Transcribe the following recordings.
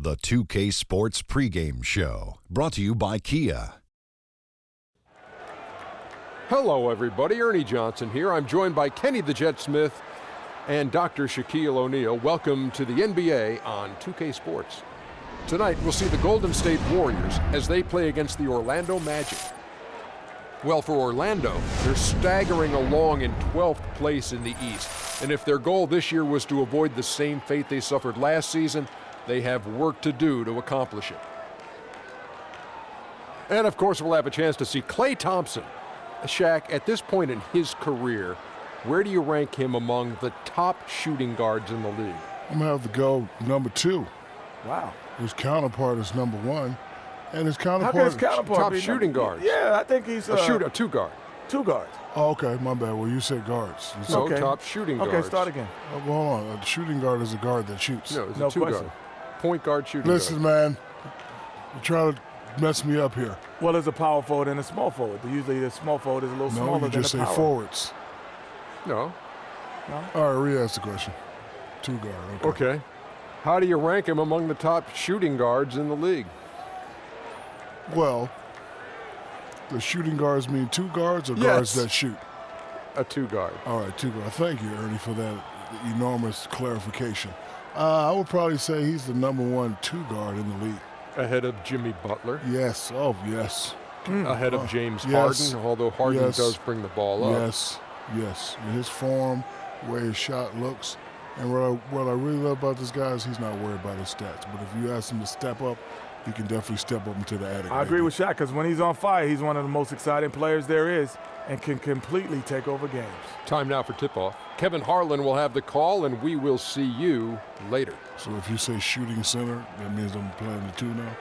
The 2K Sports Pregame Show, brought to you by Kia. Hello, everybody. Ernie Johnson here. I'm joined by Kenny the Jet Smith and Dr. Shaquille O'Neal. Welcome to the NBA on 2K Sports. Tonight, we'll see the Golden State Warriors as they play against the Orlando Magic. Well, for Orlando, they're staggering along in 12th place in the East. And if their goal this year was to avoid the same fate they suffered last season, they have work to do to accomplish it. And, of course, we'll have a chance to see Klay Thompson. Shaq, at this point in his career, where do you rank him among the top shooting guards in the league? I'm going to have to go number 2. Wow. His counterpart is number 1. And his How counterpart can his counterpart top be shooting guards. Yeah, I think he's a two guard. 2 guards. Oh, okay, my bad. Well, you said guards. No, Okay. top shooting guards. Okay, start again. Well, hold on. A shooting guard is a guard that shoots. No, it's No a two question. guard. Point guard shooting Listen, guard. man, you're trying to mess me up here. Well, there's a power forward and a small forward. Usually the small forward is a little No, smaller you than just the say power. forwards. No. All right, re-ask the question. 2 guard, okay. Okay. How do you rank him among the top shooting guards in the league? Well, the shooting guards mean 2 guards or Yes. guards that shoot? A two guard. All right, 2 guards. Thank you, Ernie, for that enormous clarification. I would probably say he's the number 1 2 guard in the league. Ahead of Jimmy Butler. Yes. Oh, yes. Ahead of James yes. Harden, although Harden Yes. does bring the ball up. Yes. Yes. His form, the way his shot looks, and what I really love about this guy is he's not worried about his stats. But if you ask him to step up, he can definitely step up into the attic. I agree with Shaq because when he's on fire, he's one of the most exciting players there is and can completely take over games. Time now for tip-off. Kevin Harlan will have the call, and we will see you later. So if you say shooting center, that means I'm playing the 2 now?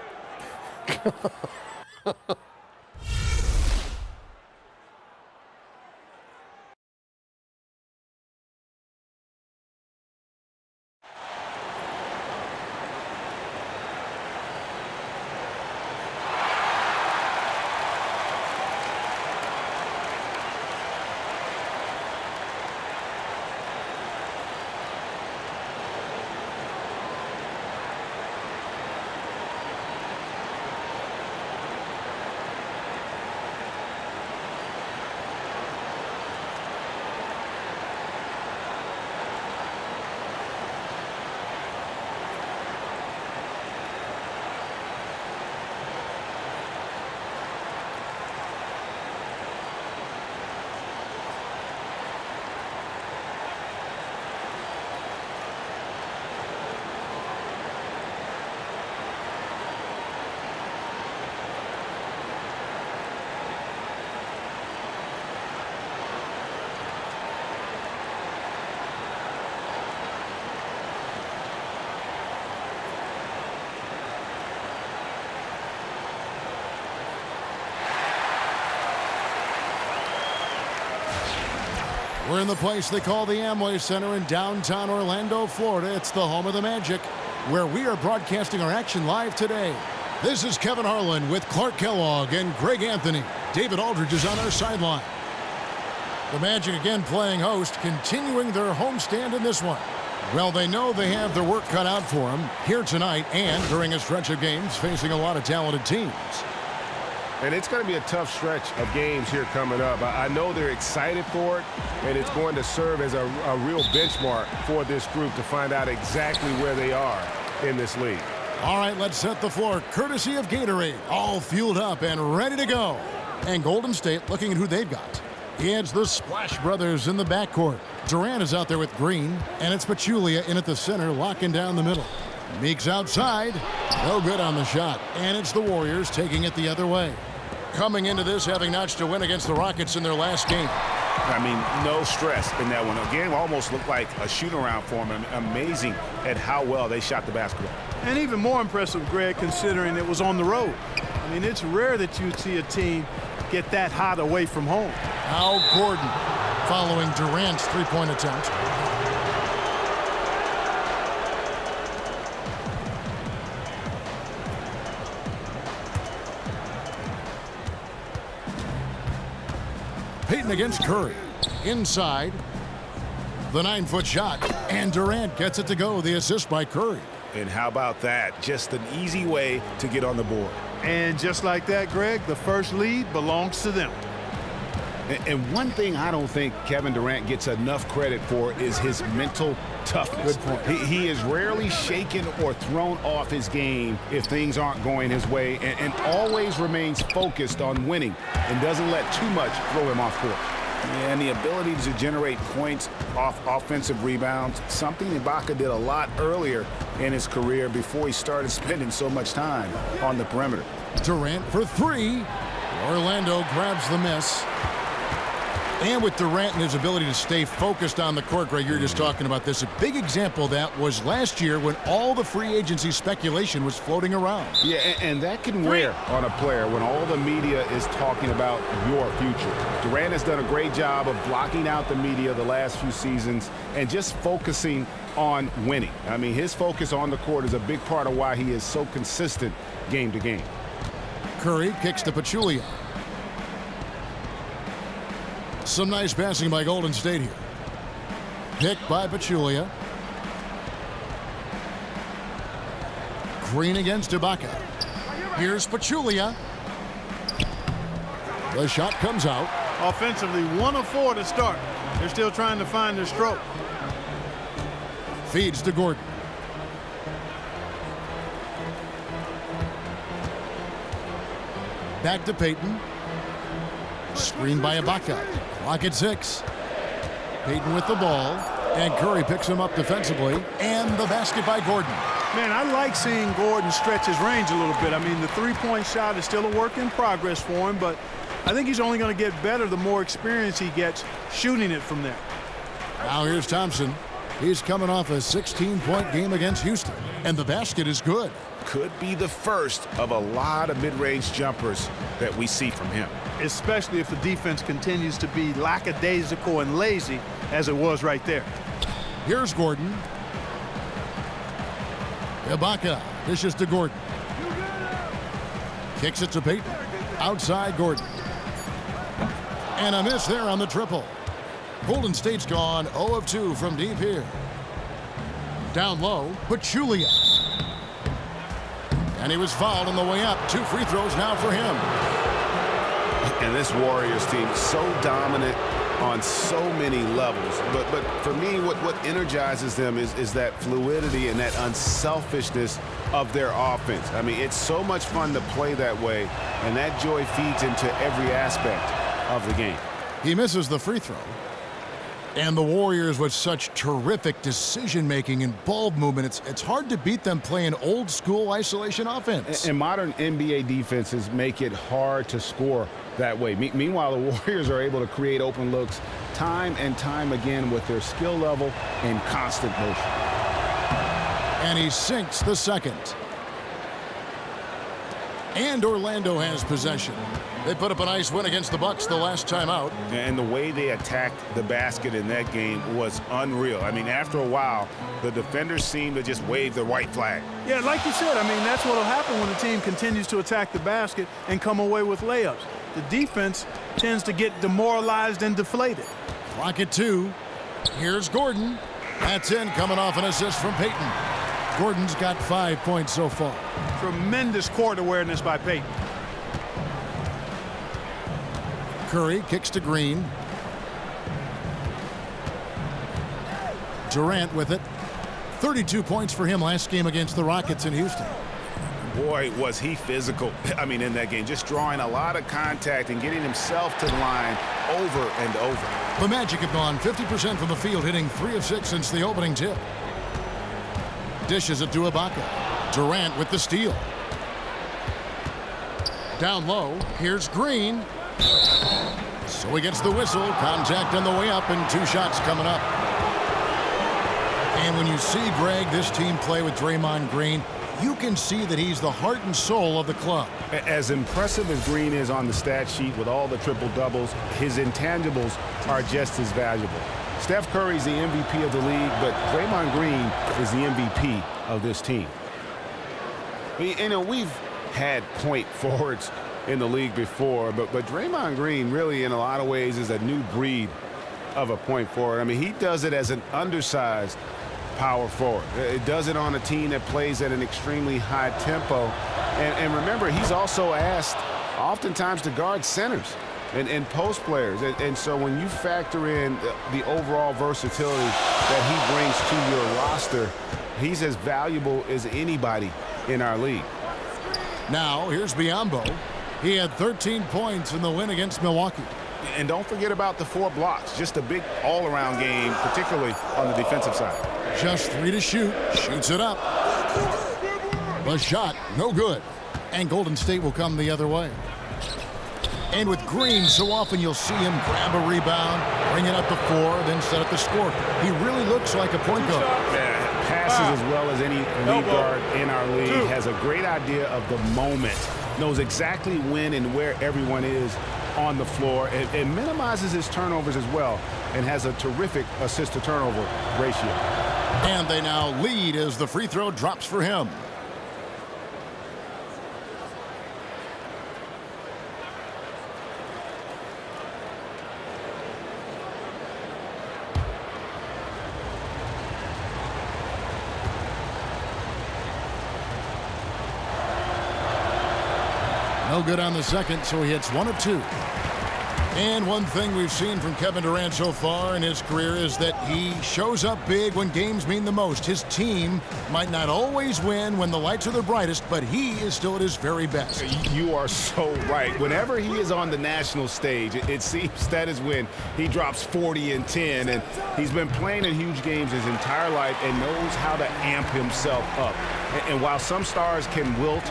We're in the place they call the Amway Center in downtown Orlando, Florida. It's the home of the Magic, where we are broadcasting our action live today. This is Kevin Harlan with Clark Kellogg and Greg Anthony. David Aldridge is on our sideline. The Magic again playing host, continuing their homestand in this one. Well, they know they have their work cut out for them here tonight and during a stretch of games facing a lot of talented teams. And it's going to be a tough stretch of games here coming up. I know they're excited for it, and it's going to serve as a real benchmark for this group to find out exactly where they are in this league. All right, let's set the floor courtesy of Gatorade. All fueled up and ready to go. And Golden State looking at who they've got. It's the Splash Brothers in the backcourt. Durant is out there with Green, and it's Pachulia in at the center, locking down the middle. Meeks outside. No good on the shot. And it's the Warriors taking it the other way. Coming into this, having notched a win against the Rockets in their last game. I mean, no stress in that one. Again, almost looked like a shoot-around for them. Amazing at how well they shot the basketball. And even more impressive, Greg, considering it was on the road. I mean, it's rare that you see a team get that hot away from home. Al Gordon following Durant's three-point attempt. Payton against Curry. Inside. The 9-foot shot. And Durant gets it to go. The assist by Curry. And how about that? Just an easy way to get on the board. And just like that, Greg, the first lead belongs to them. And one thing I don't think Kevin Durant gets enough credit for is his mental toughness. Good point. He is rarely shaken or thrown off his game if things aren't going his way, and always remains focused on winning and doesn't let too much throw him off course. And the ability to generate points off offensive rebounds, something Ibaka did a lot earlier in his career before he started spending so much time on the perimeter. Durant for three. Orlando grabs the miss. And with Durant and his ability to stay focused on the court, Greg, you're just talking about this. A big example of that was last year when all the free agency speculation was floating around. Yeah, and that can wear on a player when all the media is talking about your future. Durant has done a great job of blocking out the media the last few seasons and just focusing on winning. I mean, his focus on the court is a big part of why he is so consistent game to game. Curry kicks to Pachulia. Some nice passing by Golden State here. Picked by Pachulia. Green against Ibaka. Here's Pachulia. The shot comes out. Offensively, 1 of 4 to start. They're still trying to find their stroke. Feeds to Gordon. Back to Payton. Screen by Ibaka. Clock at 6. Payton with the ball. And Curry picks him up defensively. And the basket by Gordon. Man, I like seeing Gordon stretch his range a little bit. I mean, the three-point shot is still a work in progress for him, but I think he's only going to get better the more experience he gets shooting it from there. Now here's Thompson. He's coming off a 16-point game against Houston. And the basket is good. Could be the first of a lot of mid-range jumpers that we see from him. Especially if the defense continues to be lackadaisical and lazy as it was right there. Here's Gordon. Ibaka dishes to Gordon. Kicks it to Payton. Outside Gordon. And a miss there on the triple. Golden State's gone 0 of 2 from deep here. Down low, Pachulia. And he was fouled on the way up. 2 free throws now for him. And this Warriors team so dominant on so many levels. But for me, what energizes them is that fluidity and that unselfishness of their offense. I mean, it's so much fun to play that way, and that joy feeds into every aspect of the game. He misses the free throw. And the Warriors with such terrific decision-making and ball movement, it's hard to beat them playing old-school isolation offense. And modern NBA defenses make it hard to score that way. Meanwhile, the Warriors are able to create open looks time and time again with their skill level and constant motion. And he sinks the second. And Orlando has possession. They put up a nice win against the Bucks the last time out. And the way they attacked the basket in that game was unreal. I mean, after a while, the defenders seemed to just wave the white flag. Yeah, like you said, I mean, that's what will happen when the team continues to attack the basket and come away with layups. The defense tends to get demoralized and deflated. Clock at 2. Here's Gordon. That's in, coming off an assist from Payton. Gordon's got 5 points so far. Tremendous court awareness by Payton. Curry kicks to Green. Durant with it. 32 points for him last game against the Rockets in Houston. Boy, was he physical. I mean, in that game, just drawing a lot of contact and getting himself to the line over and over. The Magic have gone 50% from the field, hitting 3 of 6 since the opening tip. Dishes it to Ibaka. Durant with the steal. Down low, here's Green. So he gets the whistle. Contact on the way up and 2 shots coming up. And when you see, Greg, this team play with Draymond Green, you can see that he's the heart and soul of the club. As impressive as Green is on the stat sheet with all the triple-doubles, his intangibles are just as valuable. Steph Curry's the MVP of the league, but Draymond Green is the MVP of this team. You know, we've had point forwards in the league before, but Draymond Green really, in a lot of ways, is a new breed of a point forward. I mean, he does it as an undersized power forward. It does it on a team that plays at an extremely high tempo. And remember, he's also asked oftentimes to guard centers and post players. And so when you factor in the overall versatility that he brings to your roster, he's as valuable as anybody in our league. Now, here's Biyombo. He had 13 points in the win against Milwaukee. And don't forget about the 4 blocks. Just a big all-around game, particularly on the defensive side. Just 3 to shoot. Shoots it up. The shot, no good. And Golden State will come the other way. And with Green, so often you'll see him grab a rebound, bring it up to 4, then set up the score. He really looks like a point guard. Passes as well as any lead guard in our league. Has a great idea of the moment. Knows exactly when and where everyone is on the floor. And minimizes his turnovers as well. And has a terrific assist-to-turnover ratio. And they now lead as the free throw drops for him. No good on the second, so he hits 1 of 2. And one thing we've seen from Kevin Durant so far in his career is that he shows up big when games mean the most. His team might not always win when the lights are the brightest, but he is still at his very best. You are so right. Whenever he is on the national stage, it seems that is when he drops 40 and 10. And he's been playing in huge games his entire life and knows how to amp himself up. And while some stars can wilt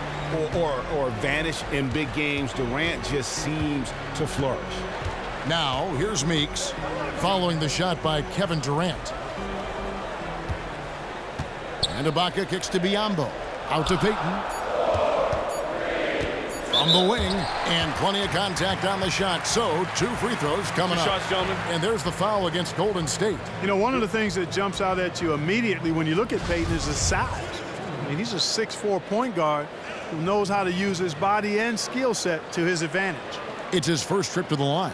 or vanish in big games, Durant just seems to flourish. Now, here's Meeks, following the shot by Kevin Durant. And Ibaka kicks to Biyombo. Out to Payton. From the wing, and plenty of contact on the shot. So, 2 free throws coming up. Shots, gentlemen. And there's the foul against Golden State. You know, one of the things that jumps out at you immediately when you look at Payton is his size. I mean, he's a 6'4" point guard who knows how to use his body and skill set to his advantage. It's his first trip to the line.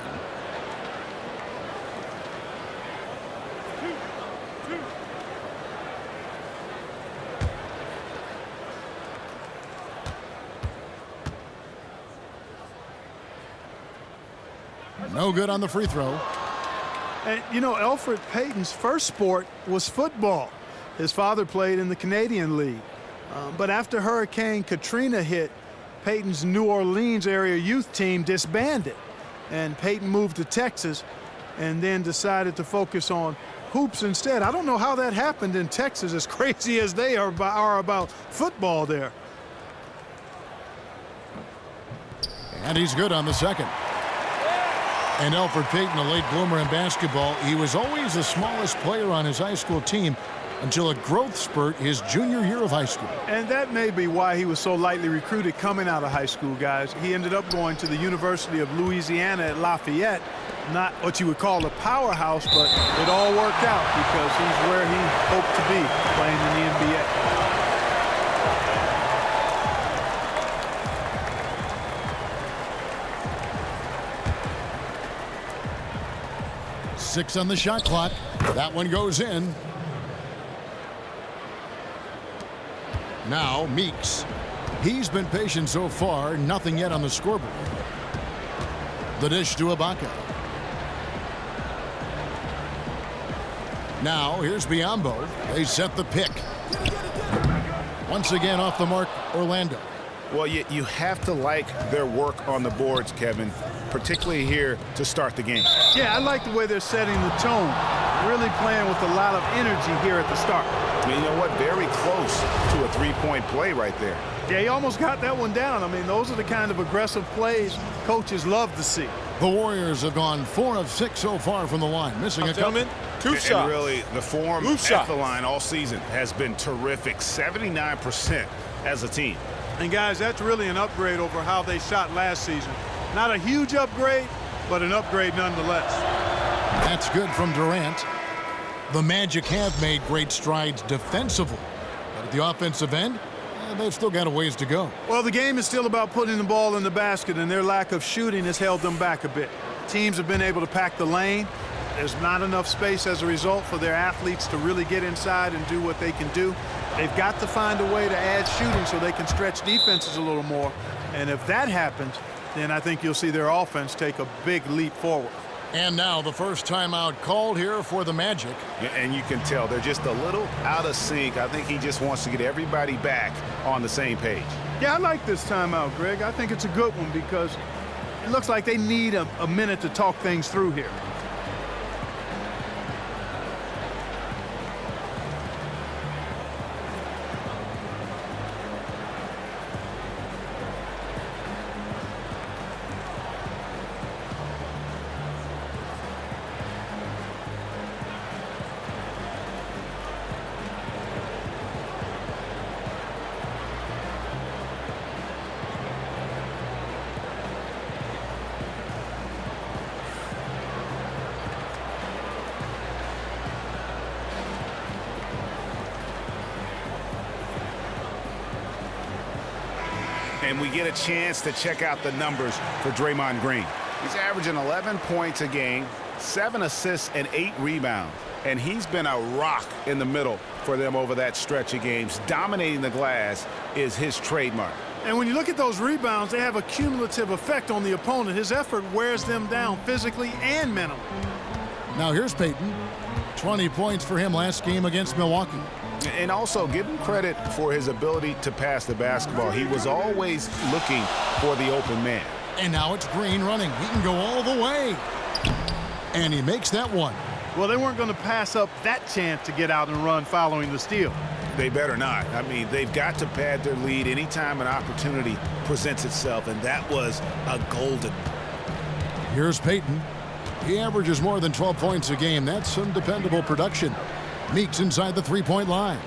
No good on the free throw. And, you know, Elfrid Payton's first sport was football. His father played in the Canadian League. But after Hurricane Katrina hit, Payton's New Orleans area youth team disbanded. And Payton moved to Texas and then decided to focus on hoops instead. I don't know how that happened in Texas, as crazy as they are about football there. And he's good on the second. And Elfrid Payton, a late bloomer in basketball, he was always the smallest player on his high school team until a growth spurt his junior year of high school. And that may be why he was so lightly recruited coming out of high school, guys. He ended up going to the University of Louisiana at Lafayette. Not what you would call a powerhouse, but it all worked out because he's where he hoped to be, playing in the NBA. 6 on the shot clock. That one goes in. Now Meeks. He's been patient so far. Nothing yet on the scoreboard. The dish to Ibaka. Now here's Biyombo. They set the pick. Once again off the mark, Orlando. Well, you have to like their work on the boards, Kevin, particularly here to start the game. Yeah, I like the way they're setting the tone. Really playing with a lot of energy here at the start. I mean, you know what? Very close to a three-point play right there. Yeah, he almost got that one down. I mean, those are the kind of aggressive plays coaches love to see. The Warriors have gone 4 of 6 so far from the line, missing a couple. Two shots. And really, the form at the line all season has been terrific. 79% as a team. And, guys, that's really an upgrade over how they shot last season. Not a huge upgrade, but an upgrade nonetheless. That's good from Durant. The Magic have made great strides defensively. But at the offensive end, they've still got a ways to go. Well, the game is still about putting the ball in the basket, and their lack of shooting has held them back a bit. Teams have been able to pack the lane, There's not enough space as a result for their athletes to really get inside and do what they can do. They've got to find a way to add shooting so they can stretch defenses a little more. And if that happens, then I think you'll see their offense take a big leap forward. And now the first timeout called here for the Magic. And you can tell they're just a little out of sync. I think he just wants to get everybody back on the same page. Yeah, I like this timeout, Greg. I think it's a good one because it looks like they need a minute to talk things through here. And we get a chance to check out the numbers for Draymond Green. He's averaging 11 points a game, 7 assists, and 8 rebounds. And he's been a rock in the middle for them over that stretch of games. Dominating the glass is his trademark. And when you look at those rebounds, they have a cumulative effect on the opponent. His effort wears them down physically and mentally. Now here's Payton. 20 points for him last game against Milwaukee. And also give him credit for his ability to pass the basketball. He was always looking for the open man. And now it's Green running. He can go all the way. And he makes that one. Well, they weren't going to pass up that chance to get out and run following the steal. They better not. I mean, they've got to pad their lead anytime an opportunity presents itself, and that was a golden. Here's Payton. He averages more than 12 points a game. That's some dependable production. Meeks inside the three-point line.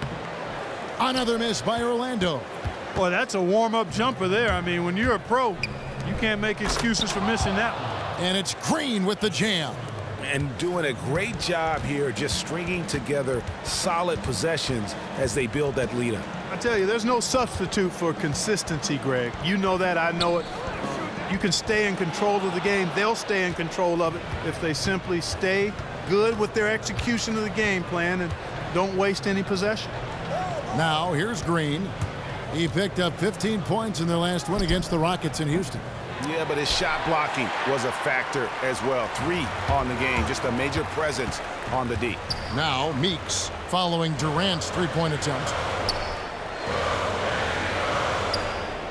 Another miss by Orlando. Boy, that's a warm-up jumper there. I mean, when you're a pro, you can't make excuses for missing that one. And it's Green with the jam. And doing a great job here just stringing together solid possessions as they build that lead up. I tell you, there's no substitute for consistency, Greg. You know that, I know it. You can stay in control of the game. They'll stay in control of it if they simply stay good with their execution of the game plan and don't waste any possession. Now here's Green. He picked up 15 points in their last win against the Rockets in Houston. Yeah, but his shot blocking was a factor as well. 3 on the game, just a major presence on the D. Now Meeks following Durant's three-point attempt.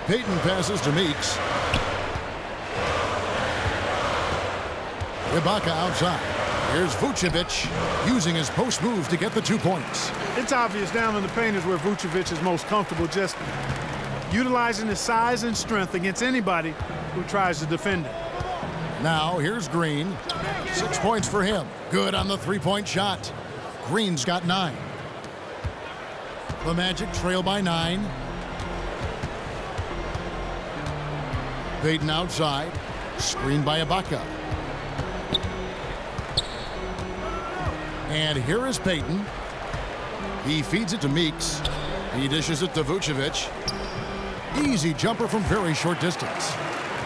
Payton passes to Meeks. Ibaka outside. Here's Vucevic using his post move to get the 2 points. It's obvious down in the paint is where Vucevic is most comfortable, just utilizing his size and strength against anybody who tries to defend him. Now here's Green. 6 points for him. Good on the three-point shot. Green's got 9. The Magic trail by 9. Payton outside. Screened by Ibaka. And here is Payton. He feeds it to Meeks. He dishes it to Vucevic. Easy jumper from very short distance.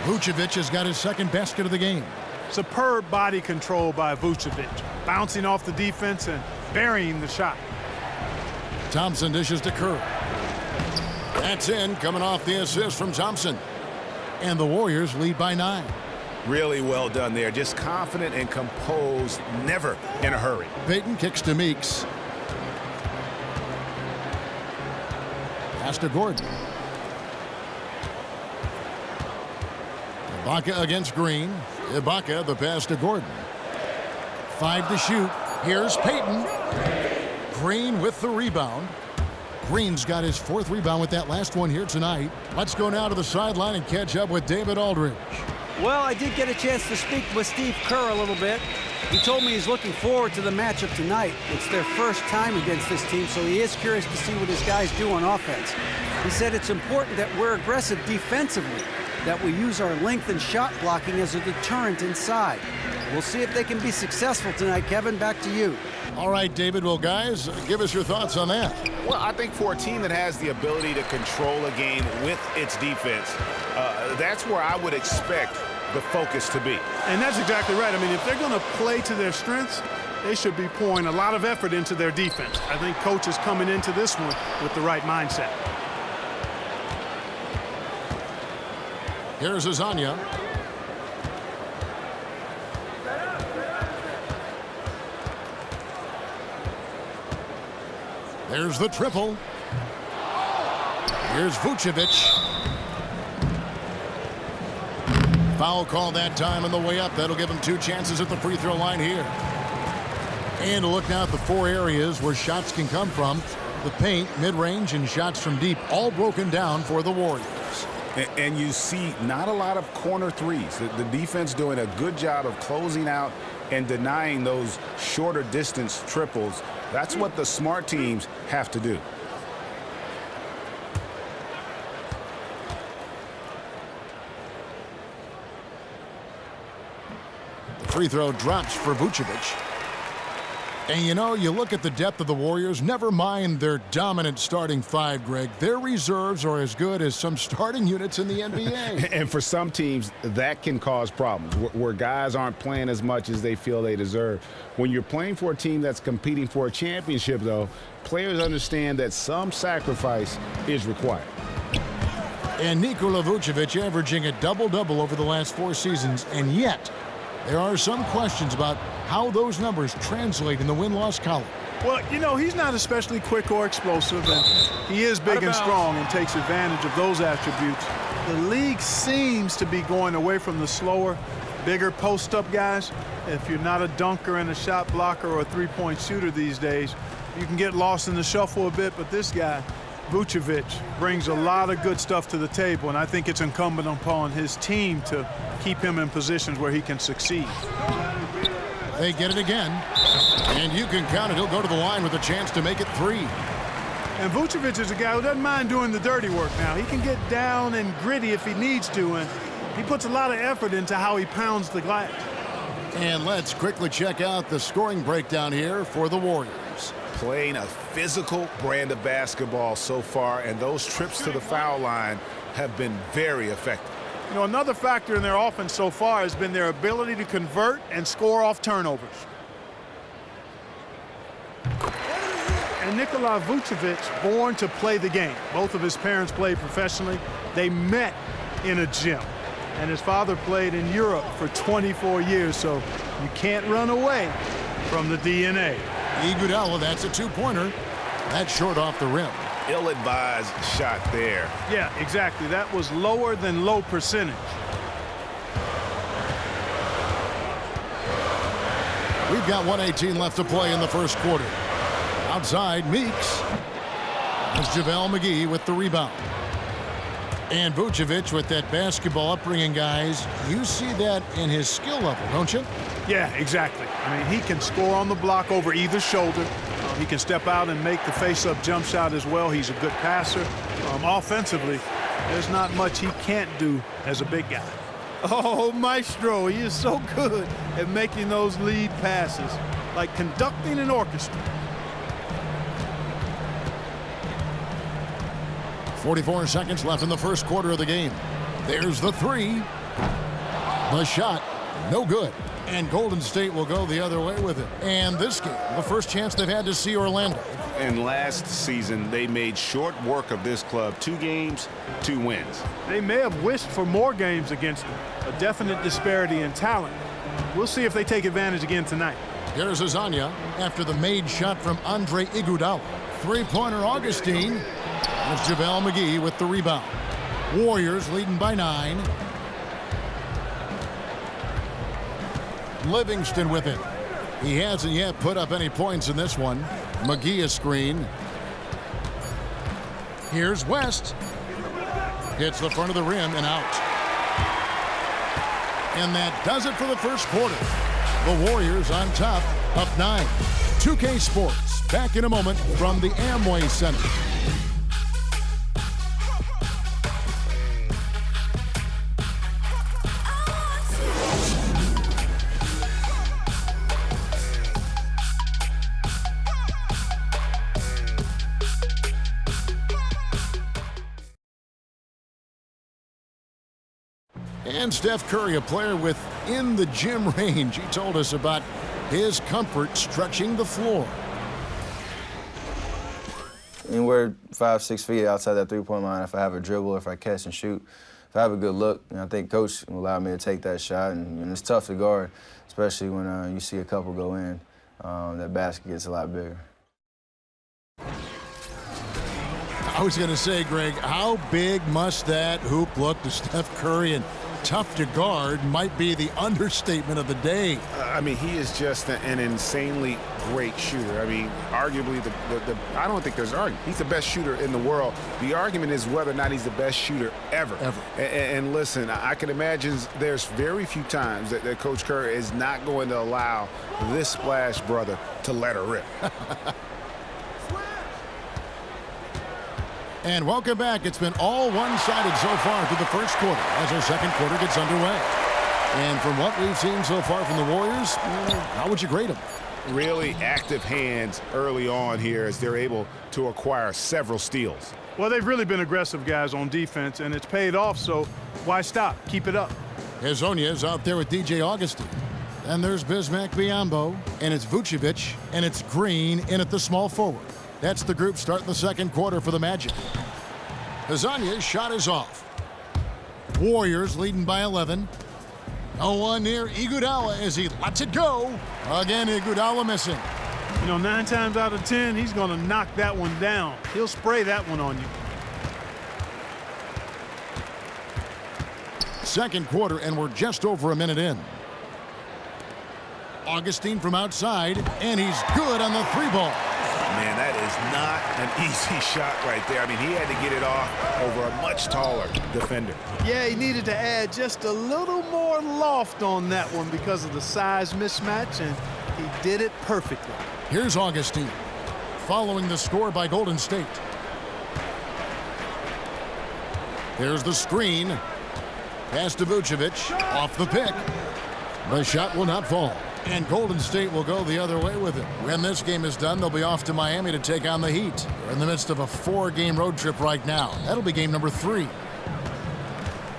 Vucevic has got his second basket of the game. Superb body control by Vucevic, bouncing off the defense and burying the shot. Thompson dishes to Kerr. That's in, coming off the assist from Thompson. And the Warriors lead by 9. Really well done there. Just confident and composed, never in a hurry. Payton kicks to Meeks. Pass to Gordon. Ibaka against Green. Ibaka, the pass to Gordon. 5 to shoot. Here's Payton. Green with the rebound. Green's got his 4th rebound with that last one here tonight. Let's go now to the sideline and catch up with David Aldridge. Well, I did get a chance to speak with Steve Kerr a little bit. He told me he's looking forward to the matchup tonight. It's their first time against this team, so he is curious to see what his guys do on offense. He said it's important that we're aggressive defensively, that we use our length and shot blocking as a deterrent inside. We'll see if they can be successful tonight. Kevin, back to you. All right, David. Well, guys, give us your thoughts on that. Well, I think for a team that has the ability to control a game with its defense, that's where I would expect the focus to be. And that's exactly right. I mean, if they're going to play to their strengths, they should be pouring a lot of effort into their defense. I think coach is coming into this one with the right mindset. Here's Azania. There's the triple. Here's Vucevic. Foul call that time on the way up. That'll give him 2 chances at the free throw line here. And to look now at the 4 areas where shots can come from. The paint, mid-range, and shots from deep, all broken down for the Warriors. And you see not a lot of corner threes. The defense doing a good job of closing out and denying those shorter distance triples. That's what the smart teams have to do. The free throw drops for Vucevic. And you know, you look at the depth of the Warriors, never mind their dominant starting 5, Greg. Their reserves are as good as some starting units in the NBA. And for some teams, that can cause problems, where guys aren't playing as much as they feel they deserve. When you're playing for a team that's competing for a championship, though, players understand that some sacrifice is required. And Nikola Vucevic averaging a double-double over the last 4 seasons, and yet there are some questions about how those numbers translate in the win-loss column. Well, you know, he's not especially quick or explosive, and he is big and strong and takes advantage of those attributes. The league seems to be going away from the slower, bigger post-up guys. If you're not a dunker and a shot blocker or a three-point shooter these days, you can get lost in the shuffle a bit, but this guy, Vucevic, brings a lot of good stuff to the table, and I think it's incumbent upon his team to keep him in positions where he can succeed. They get it again, and you can count it. He'll go to the line with a chance to make it 3. And Vucevic is a guy who doesn't mind doing the dirty work now. He can get down and gritty if he needs to, and he puts a lot of effort into how he pounds the glass. And let's quickly check out the scoring breakdown here for the Warriors. Playing a physical brand of basketball so far, and those trips to the foul line have been very effective. You know, another factor in their offense so far has been their ability to convert and score off turnovers. And Nikola Vucevic, born to play the game. Both of his parents played professionally. They met in a gym. And his father played in Europe for 24 years, so you can't run away from the DNA. Iguodala, that's a 2-pointer. That's short off the rim. Ill-advised shot there. Yeah, exactly. That was lower than low percentage. We've got 1:18 left to play in the first quarter. Outside, Meeks. There's JaVale McGee with the rebound. And Vucevic with that basketball upbringing, guys. You see that in his skill level, don't you? Yeah, exactly. I mean, he can score on the block over either shoulder. He can step out and make the face-up jump shot as well. He's a good passer. Offensively, there's not much he can't do as a big guy. Oh, Maestro, he is so good at making those lead passes, like conducting an orchestra. 44 seconds left in the first quarter of the game. There's the 3. The shot, no good. And Golden State will go the other way with it. And this game, the first chance they've had to see Orlando. And last season, they made short work of this club. 2 games, 2 wins. They may have wished for more games against them. A definite disparity in talent. We'll see if they take advantage again tonight. Here's Azania after the made shot from Andre Iguodala. 3-pointer Augustine. There's JaVale McGee with the rebound. Warriors leading by 9. Livingston with it. He hasn't yet put up any points in this one. McGee a screen. Here's West. Hits the front of the rim and out. And that does it for the first quarter. The Warriors on top, up 9. 2K Sports, back in a moment from the Amway Center. And Steph Curry, a player within the gym range. He told us about his comfort stretching the floor. Anywhere 5-6 feet outside that three-point line, if I have a dribble, if I catch and shoot, if I have a good look, I think Coach will allow me to take that shot. And it's tough to guard, especially when you see a couple go in. That basket gets a lot bigger. I was going to say, Greg, how big must that hoop look to Steph Curry? And tough to guard might be the understatement of the day. I mean, he is just an insanely great shooter. I mean, arguably, I don't think there's an argument. He's the best shooter in the world. The argument is whether or not he's the best shooter ever. And listen, I can imagine there's very few times that Coach Curry is not going to allow this splash brother to let her rip. And welcome back. It's been all one-sided so far through the first quarter as our second quarter gets underway. And from what we've seen so far from the Warriors, how would you grade them? Really active hands early on here as they're able to acquire several steals. Well, they've really been aggressive guys on defense, and it's paid off, so why stop? Keep it up. Hezonja's out there with DJ Augustin. And there's Bismack Biyombo, and it's Vucevic, and it's Green in at the small forward. That's the group starting the second quarter for the Magic. Hezonja's shot is off. Warriors leading by 11. No one near Iguodala as he lets it go. Again, Iguodala missing. You know, 9 times out of 10, he's going to knock that one down. He'll spray that one on you. Second quarter, and we're just over a minute in. Augustin from outside, and he's good on the three ball. Man, that is not an easy shot right there. I mean, he had to get it off over a much taller defender. Yeah, he needed to add just a little more loft on that one because of the size mismatch, and he did it perfectly. Here's Augustin, following the score by Golden State. There's the screen. Pass to Vucevic, off the pick. The shot will not fall. And Golden State will go the other way with it. When this game is done, they'll be off to Miami to take on the Heat. They're in the midst of a 4-game road trip right now. That'll be game number 3.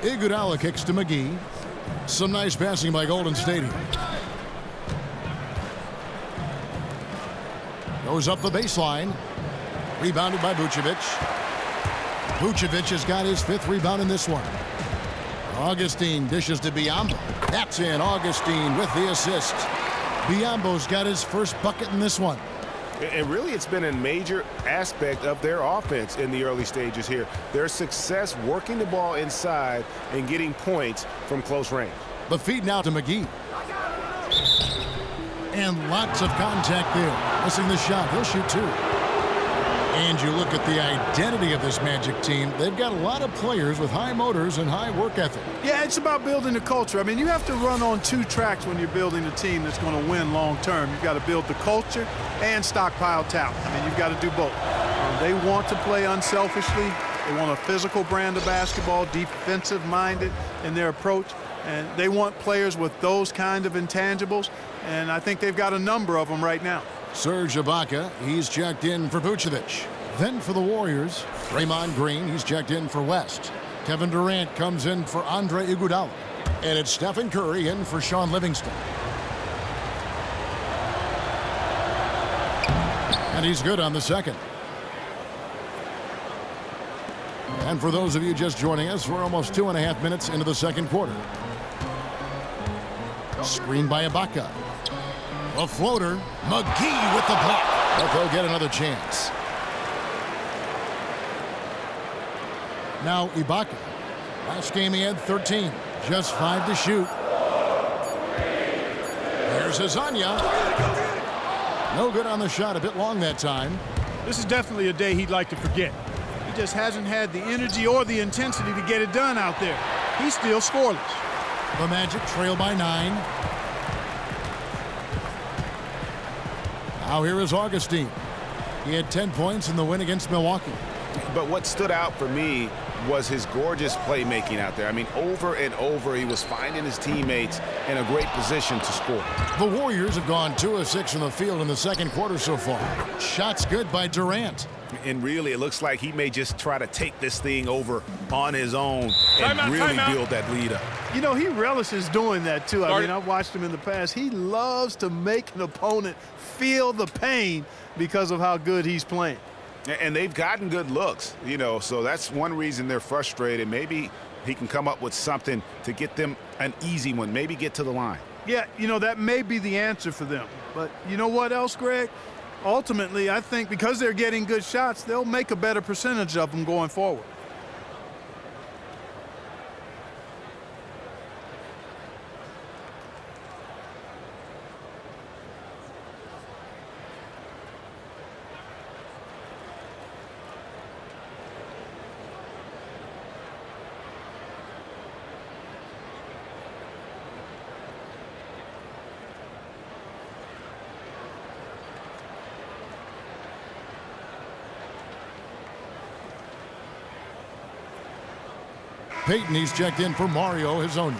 Iguodala kicks to McGee. Some nice passing by Golden State here. Goes up the baseline. Rebounded by Vucevic. Vucevic has got his 5th rebound in this one. Augustin dishes to Biyombo. That's in. Augustin with the assist. Biyombo's got his first bucket in this one. And really, it's been a major aspect of their offense in the early stages here. Their success working the ball inside and getting points from close range. The feed now to McGee. And lots of contact there. Missing the shot. He'll shoot 2. And you look at the identity of this Magic team. They've got a lot of players with high motors and high work ethic. Yeah, it's about building the culture. I mean, you have to run on 2 tracks when you're building a team that's going to win long term. You've got to build the culture and stockpile talent. I mean, you've got to do both. They want to play unselfishly. They want a physical brand of basketball, defensive-minded in their approach. And they want players with those kind of intangibles. And I think they've got a number of them right now. Serge Ibaka, he's checked in for Vucevic. Then for the Warriors, Draymond Green, he's checked in for West. Kevin Durant comes in for Andre Iguodala. And it's Stephen Curry in for Sean Livingston. And he's good on the second. And for those of you just joining us, we're almost 2.5 minutes into the second quarter. Screen by Ibaka. A floater. McGee with the block. But they'll get another chance. Now Ibaka. Last game he had 13. Just 5 to shoot. There's Hezonja. No good on the shot. A bit long that time. This is definitely a day he'd like to forget. He just hasn't had the energy or the intensity to get it done out there. He's still scoreless. The Magic trail by 9. Now here is Augustin. He had 10 points in the win against Milwaukee. But what stood out for me was his gorgeous playmaking out there. I mean, over and over, he was finding his teammates in a great position to score. The Warriors have gone 2 of 6 from the field in the second quarter so far. Shots good by Durant. And really, it looks like he may just try to take this thing over on his own and really build that lead up. You know, he relishes doing that, too. I mean, I've watched him in the past. He loves to make an opponent feel the pain because of how good he's playing. And they've gotten good looks, you know, so that's one reason they're frustrated. Maybe he can come up with something to get them an easy one, maybe get to the line. Yeah, you know, that may be the answer for them. But you know what else, Greg? Ultimately, I think because they're getting good shots, they'll make a better percentage of them going forward. Peyton, he's checked in for Mario Hezonja.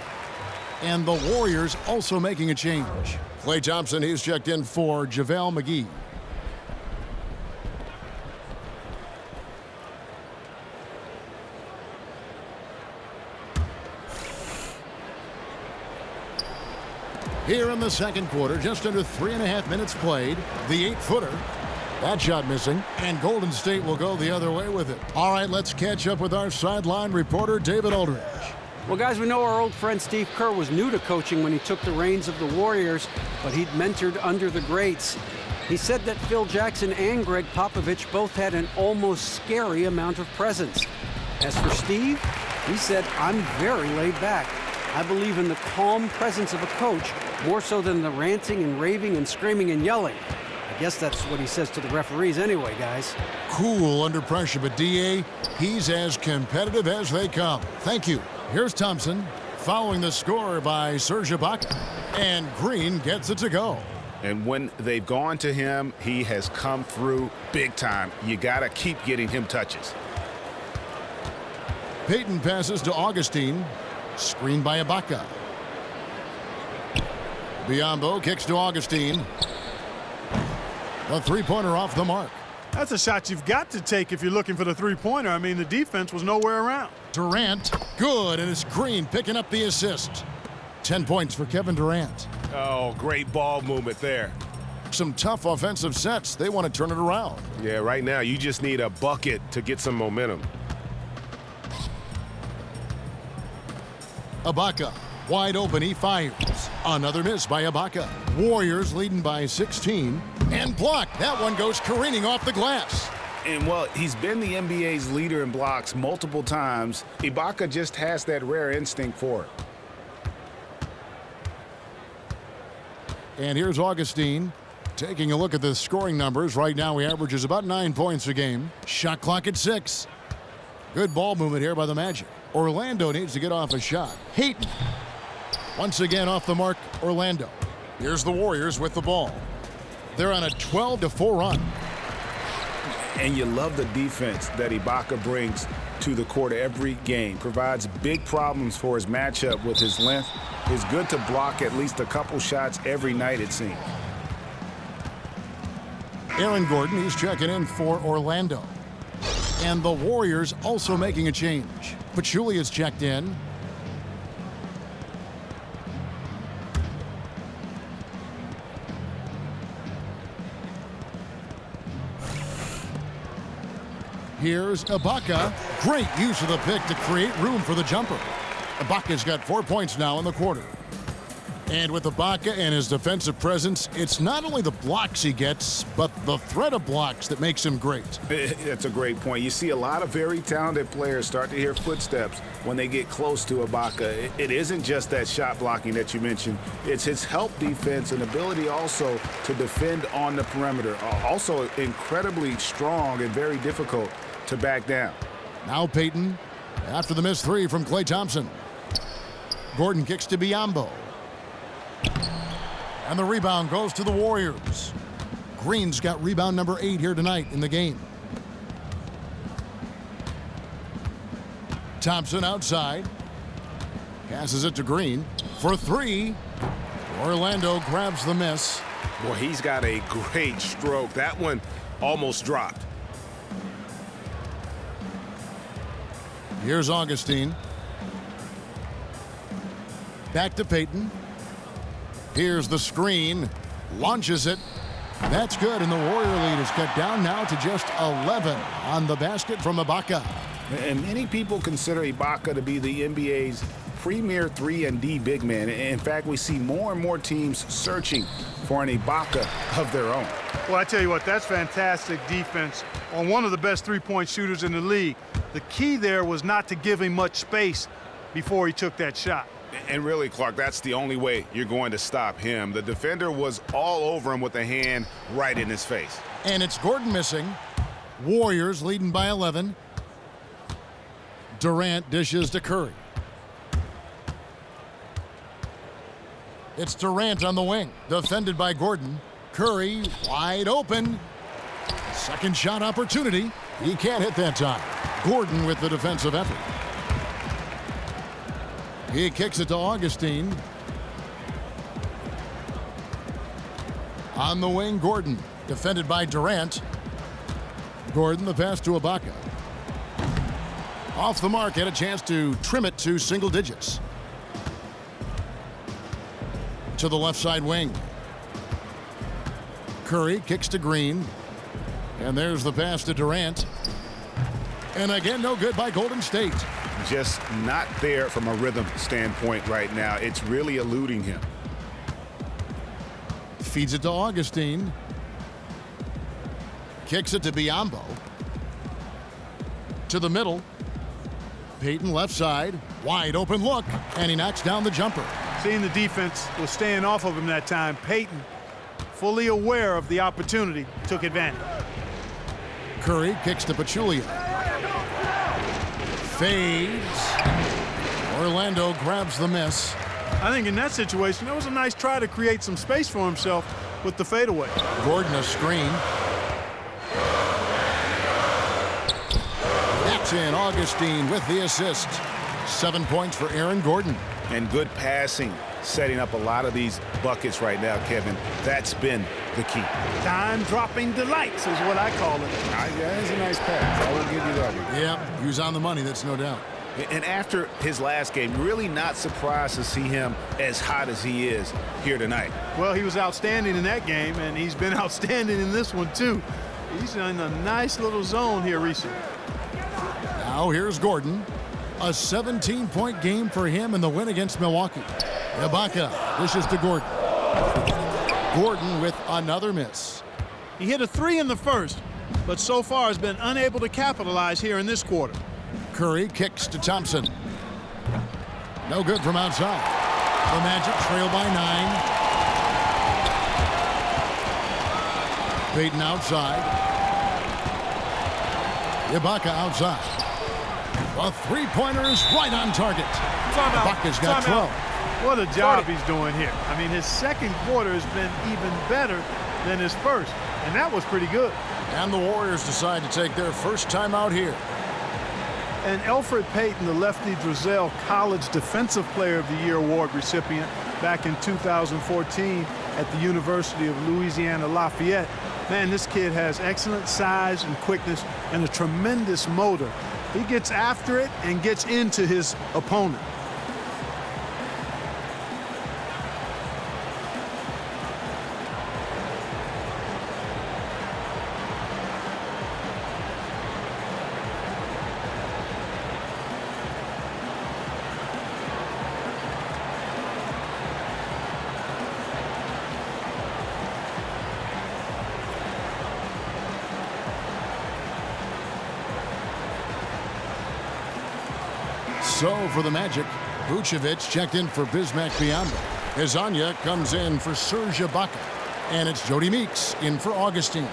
And the Warriors also making a change. Klay Thompson, he's checked in for JaVale McGee. Here in the second quarter, just under 3.5 minutes played, the 8-footer. That shot missing, and Golden State will go the other way with it. All right, let's catch up with our sideline reporter, David Aldridge. Well, guys, we know our old friend Steve Kerr was new to coaching when he took the reins of the Warriors, but he'd mentored under the greats. He said that Phil Jackson and Greg Popovich both had an almost scary amount of presence. As for Steve, he said, "I'm very laid back. I believe in the calm presence of a coach more so than the ranting and raving and screaming and yelling." I guess that's what he says to the referees anyway, guys. Cool under pressure, but D.A., he's as competitive as they come. Thank you. Here's Thompson, following the score by Serge Ibaka. And Green gets it to go. And when they've gone to him, he has come through big time. You got to keep getting him touches. Peyton passes to Augustine. Screen by Ibaka. Biyombo kicks to Augustine. A three-pointer off the mark. That's a shot you've got to take if you're looking for the three-pointer. I mean, the defense was nowhere around. Durant, good, and it's Green picking up the assist. 10 points for Kevin Durant. Oh, great ball movement there. Some tough offensive sets. They want to turn it around. Yeah, right now you just need a bucket to get some momentum. Ibaka, wide open, he fires. Another miss by Ibaka. Warriors leading by 16. And blocked. That one goes careening off the glass. And, well, he's been the NBA's leader in blocks multiple times. Ibaka just has that rare instinct for it. And here's Augustine. Taking a look at the scoring numbers. Right now he averages about 9 points a game. Shot clock at 6. Good ball movement here by the Magic. Orlando needs to get off a shot. Hayton. Once again off the mark, Orlando. Here's the Warriors with the ball. They're on a 12-4 run. And you love the defense that Ibaka brings to the court every game. Provides big problems for his matchup with his length. Is good to block at least a couple shots every night, it seems. Aaron Gordon, he's checking in for Orlando. And the Warriors also making a change. Pachulia is checked in. Here's Ibaka. Great use of the pick to create room for the jumper. Ibaka's got 4 points now in the quarter. And with Ibaka and his defensive presence, it's not only the blocks he gets, but the threat of blocks that makes him great. That's a great point. You see a lot of very talented players start to hear footsteps when they get close to Ibaka. It isn't just that shot blocking that you mentioned. It's his help defense and ability also to defend on the perimeter. Also incredibly strong and very difficult to back down. Now Peyton, after the missed three from Klay Thompson. Gordon kicks to Biyombo. And the rebound goes to the Warriors. Green's got rebound number 8 here tonight in the game. Thompson outside. Passes it to Green for 3. Orlando grabs the miss. Boy, he's got a great stroke. That one almost dropped. Here's Augustine. Back to Payton. Here's the screen. Launches it. That's good, and the Warrior lead is cut down now to just 11 on the basket from Ibaka. And many people consider Ibaka to be the NBA's premier 3-and-D big man. In fact, we see more and more teams searching for an Ibaka of their own. Well, I tell you what, that's fantastic defense on one of the best three-point shooters in the league. The key there was not to give him much space before he took that shot. And really, Clark, that's the only way you're going to stop him. The defender was all over him with a hand right in his face. And it's Gordon missing. Warriors leading by 11. Durant dishes to Curry. It's Durant on the wing, defended by Gordon. Curry wide open. Second shot opportunity. He can't hit that time. Gordon with the defensive effort. He kicks it to Augustine. On the wing, Gordon, defended by Durant. Gordon, the pass to Ibaka. Off the mark, had a chance to trim it to single digits. To the left side wing. Curry kicks to Green. And there's the pass to Durant. And again, no good by Golden State. Just not there from a rhythm standpoint right now. It's really eluding him. Feeds it to Augustine. Kicks it to Biyombo. To the middle. Payton left side. Wide open look. And he knocks down the jumper. Seeing the defense was staying off of him that time. Payton, fully aware of the opportunity, took advantage. Curry kicks to Pachulia. Fades. Orlando grabs the miss. I think in that situation, that was a nice try to create some space for himself with the fadeaway. Gordon a screen. That's in. Augustine with the assist. 7 points for Aaron Gordon. And good passing, setting up a lot of these buckets right now, Kevin. That's been the key. Dime-dropping delights is what I call it. Yeah, it's a nice pass. I will give you that one. Yeah, he was on the money, that's no doubt. And after his last game, really not surprised to see him as hot as he is here tonight. Well, he was outstanding in that game, and he's been outstanding in this one, too. He's in a nice little zone here recently. Now here's Gordon. A 17-point game for him in the win against Milwaukee. Ibaka dishes to Gordon. Gordon with another miss. He hit a three in the first, but so far has been unable to capitalize here in this quarter. Curry kicks to Thompson. No good from outside. The Magic trail by 9. Payton outside. Ibaka outside. A three-pointer is right on target. Ibaka's got 12. What a job he's doing here. I mean, his second quarter has been even better than his first, and that was pretty good. And the Warriors decide to take their first time out here. And Elfrid Payton, the Lefty Driesell College Defensive Player of the Year award recipient back in 2014 at the University of Louisiana Lafayette. Man, this kid has excellent size and quickness and a tremendous motor. He gets after it and gets into his opponent. So for the Magic, Vucevic checked in for Bismack Biyombo. Hezonja comes in for Serge Ibaka. And it's Jody Meeks in for Augustine.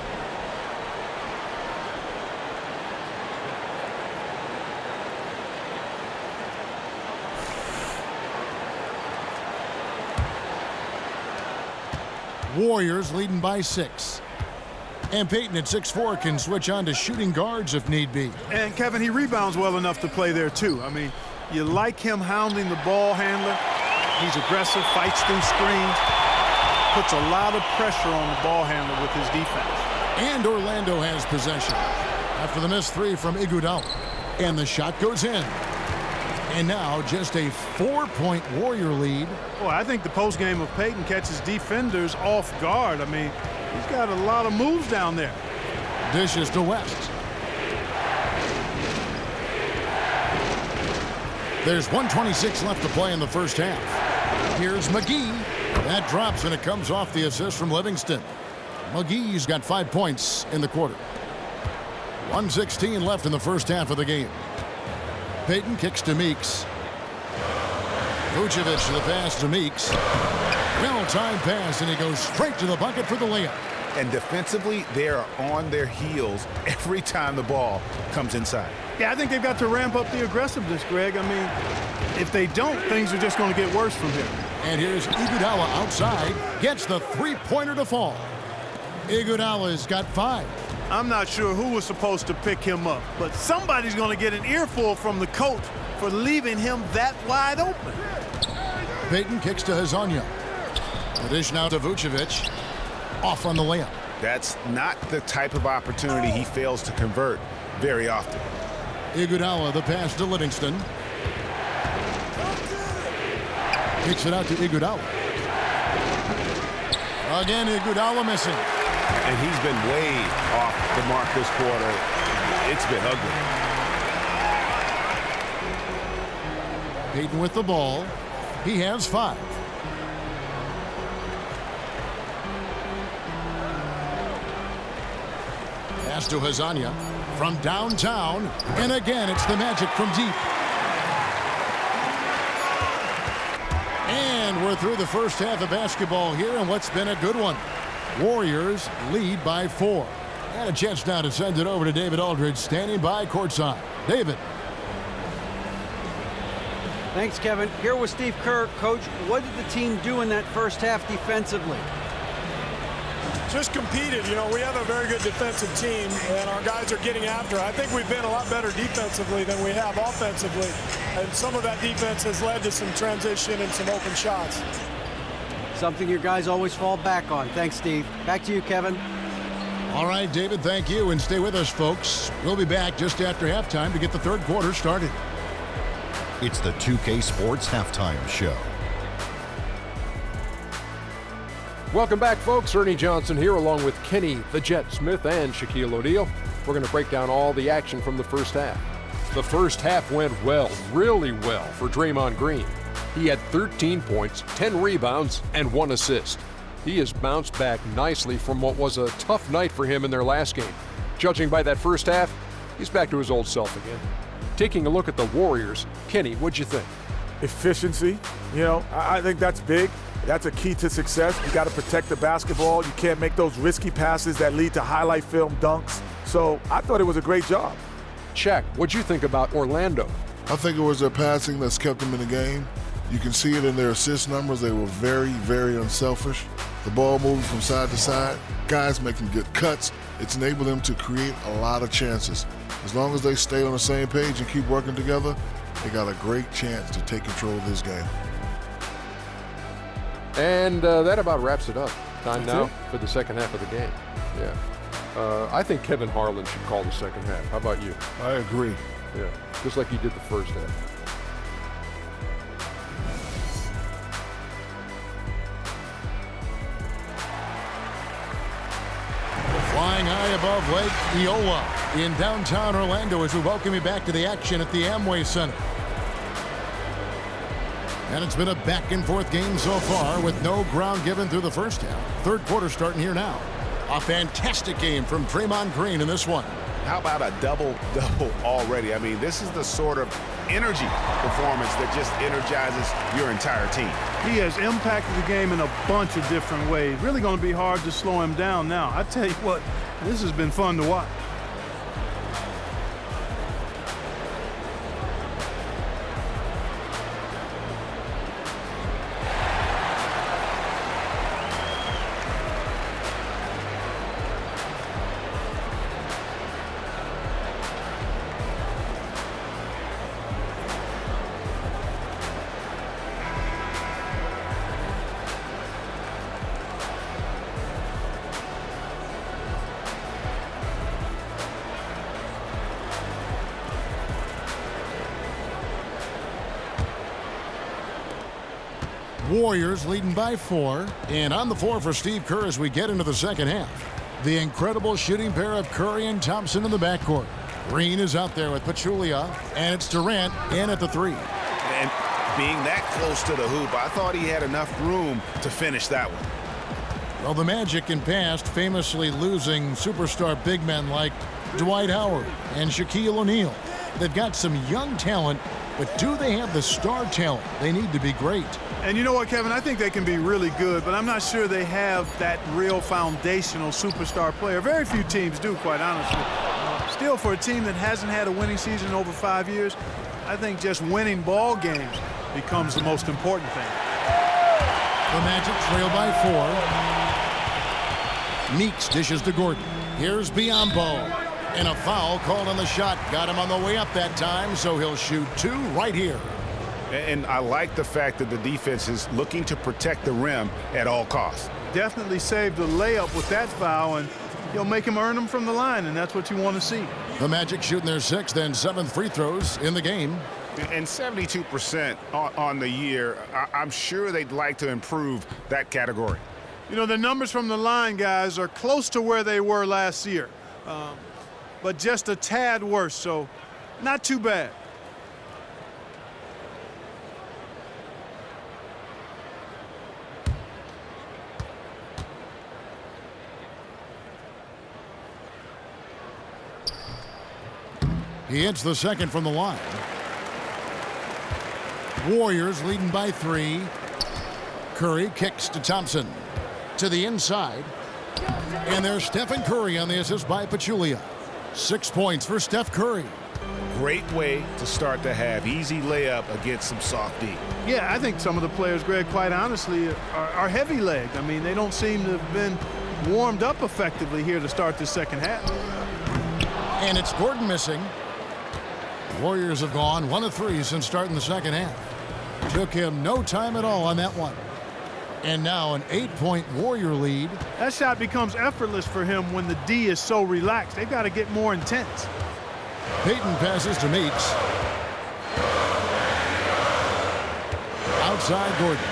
Warriors leading by 6. And Payton at 6'4" can switch on to shooting guards if need be. And Kevin, he rebounds well enough to play there too. I mean, you like him hounding the ball handler. He's aggressive, fights through screens, puts a lot of pressure on the ball handler with his defense. And Orlando has possession after the missed three from Iguodala. And the shot goes in. And now just a 4-point Warrior lead. Boy, I think the postgame of Peyton catches defenders off guard. I mean, he's got a lot of moves down there. Dishes to West. There's 1:26 left to play in the first half. Here's McGee. That drops, and it comes off the assist from Livingston. McGee's got 5 points in the quarter. 1:16 left in the first half of the game. Peyton kicks to Meeks. Vucevic the pass to Meeks. Well-timed pass, and he goes straight to the bucket for the layup. And defensively, they are on their heels every time the ball comes inside. Yeah, I think they've got to ramp up the aggressiveness, Greg. I mean, if they don't, things are just going to get worse from here. And here's Iguodala outside. Gets the three-pointer to fall. Iguodala's got 5. I'm not sure who was supposed to pick him up, but somebody's going to get an earful from the coach for leaving him that wide open. Peyton kicks to Hezonja. The dish now to Vucevic. Off on the layup. That's not the type of opportunity he fails to convert very often. Iguodala the pass to Livingston. Kicks it out to Iguodala. Again, Iguodala missing. And he's been way off the mark this quarter. It's been ugly. Peyton with the ball. He has 5. Pass to Hezonja from downtown. And again, it's the Magic from deep. And we're through the first half of basketball here, and what's been a good one. Warriors lead by 4. And a chance now to send it over to David Aldridge, standing by courtside. David. Thanks, Kevin. Here with Steve Kerr. Coach, what did the team do in that first half defensively? Just competed. You know, we have a very good defensive team, and our guys are getting after it. I think we've been a lot better defensively than we have offensively, and some of that defense has led to some transition and some open shots. Something your guys always fall back on. Thanks, Steve. Back to you, Kevin. All right, David, thank you, and stay with us, folks. We'll be back just after halftime to get the third quarter started. It's the 2K Sports Halftime Show. Welcome back, folks. Ernie Johnson here along with Kenny the Jet Smith and Shaquille O'Neal. We're going to break down all the action from the first half. The first half went well, really well for Draymond Green. He had 13 points, 10 rebounds, and 1 assist. He has bounced back nicely from what was a tough night for him in their last game. Judging by that first half, he's back to his old self again. Taking a look at the Warriors, Kenny, what'd you think? Efficiency, I think that's big. That's a key to success. You got to protect the basketball. You can't make those risky passes that lead to highlight film dunks. So I thought it was a great job. Shaq, what'd you think about Orlando? I think it was their passing that's kept them in the game. You can see it in their assist numbers. They were very, very unselfish. The ball moving from side to side, guys making good cuts. It's enabled them to create a lot of chances. As long as they stay on the same page and keep working together, they got a great chance to take control of this game. And that about wraps it up. Time now for the second half of the game. Yeah. I think Kevin Harlan should call the second half. How about you? I agree. Yeah, just like he did the first half. Flying high above Lake Eola in downtown Orlando as we welcome you back to the action at the Amway Center. And it's been a back-and-forth game so far with no ground given through the first half. Third quarter starting here now. A fantastic game from Draymond Green in this one. How about a double-double already? I mean, this is the sort of energy performance that just energizes your entire team. He has impacted the game in a bunch of different ways. Really going to be hard to slow him down now. I tell you what, this has been fun to watch. Warriors leading by 4. And on the floor for Steve Kerr as we get into the second half. The incredible shooting pair of Curry and Thompson in the backcourt. Green is out there with Pachulia, and it's Durant in at the 3. And being that close to the hoop, I thought he had enough room to finish that one. Well, the Magic in past famously losing superstar big men like Dwight Howard and Shaquille O'Neal. They've got some young talent, but do they have the star talent they need to be great? And you know what, Kevin? I think they can be really good, but I'm not sure they have that real foundational superstar player. Very few teams do, quite honestly. Still, for a team that hasn't had a winning season in over 5 years, I think just winning ball games becomes the most important thing. The Magic trail by 4. Meeks dishes to Gordon. Here's Biyombo. And a foul called on the shot. Got him on the way up that time, so he'll shoot 2 right here. And I like the fact that the defense is looking to protect the rim at all costs. Definitely saved the layup with that foul, and you'll make him earn them from the line, and that's what you want to see. The Magic shooting their 6th and 7th free throws in the game. And 72% on the year. I'm sure they'd like to improve that category. You know, the numbers from the line, guys, are close to where they were last year, but just a tad worse, so not too bad. He hits the second from the line. Warriors leading by 3. Curry kicks to Thompson. To the inside. And there's Stephen Curry on the assist by Pachulia. 6 points for Steph Curry. Great way to start the half. Easy layup against some soft D. Yeah, I think some of the players, Greg, quite honestly, are heavy-legged. I mean, they don't seem to have been warmed up effectively here to start the second half. And it's Gordon missing. Warriors have gone 1 of 3 since starting the second half. Took him no time at all on that one. And now an 8-point Warrior lead. That shot becomes effortless for him when the D is so relaxed. They've got to get more intense. Payton passes to Meeks. Outside Gordon.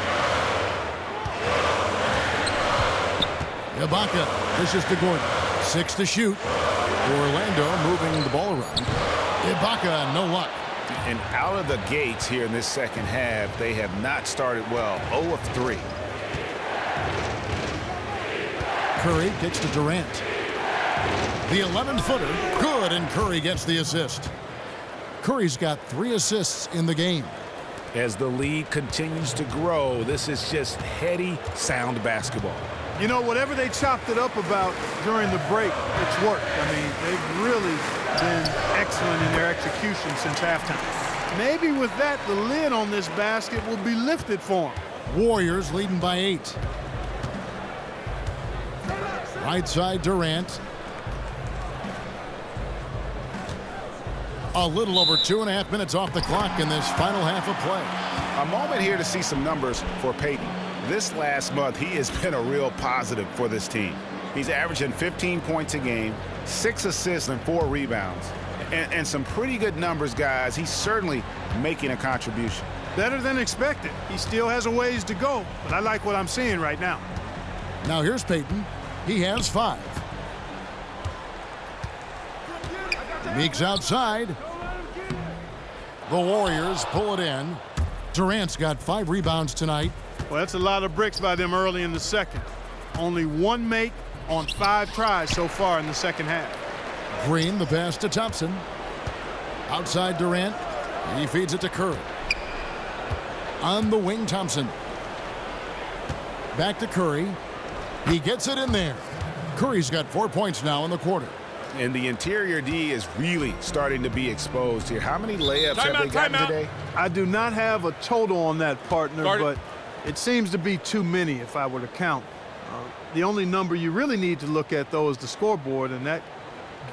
Ibaka dishes to Gordon. 6 to shoot. Orlando moving the ball around. Ibaka, no luck. And out of the gates here in this second half, they have not started well. 0 of 3. Curry kicks to Durant. The 11-footer, good, and Curry gets the assist. Curry's got 3 assists in the game. As the lead continues to grow, this is just heady, sound basketball. You know, whatever they chopped it up about during the break, it's worked. I mean, they've really been excellent in their execution since halftime. Maybe with that, the lid on this basket will be lifted for them. Warriors leading by 8. Right side Durant. A little over 2.5 minutes off the clock in this final half of play. A moment here to see some numbers for Payton. This last month, he has been a real positive for this team. He's averaging 15 points a game, 6 assists and 4 rebounds. And some pretty good numbers, guys. He's certainly making a contribution. Better than expected. He still has a ways to go, but I like what I'm seeing right now. Now here's Payton. He has 5. Meeks outside. The Warriors pull it in. Durant's got 5 rebounds tonight. Well, that's a lot of bricks by them early in the second. Only 1 make on 5 tries so far in the second half. Green, the pass to Thompson. Outside Durant. He feeds it to Curry. On the wing, Thompson. Back to Curry. He gets it in there. Curry's got 4 points now in the quarter. And the interior D is really starting to be exposed here. How many layups have they gotten today? I do not have a total on that, partner, but it seems to be too many if I were to count. The only number you really need to look at, though, is the scoreboard, and that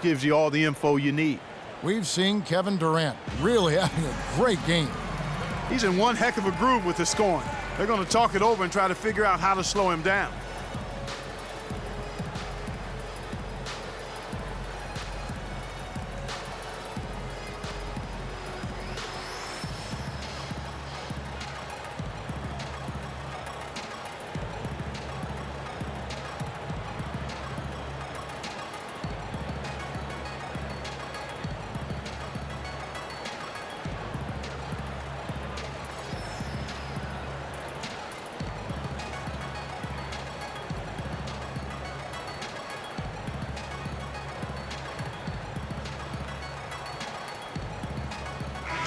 gives you all the info you need. We've seen Kevin Durant really having a great game. He's in one heck of a groove with his scoring. They're going to talk it over and try to figure out how to slow him down.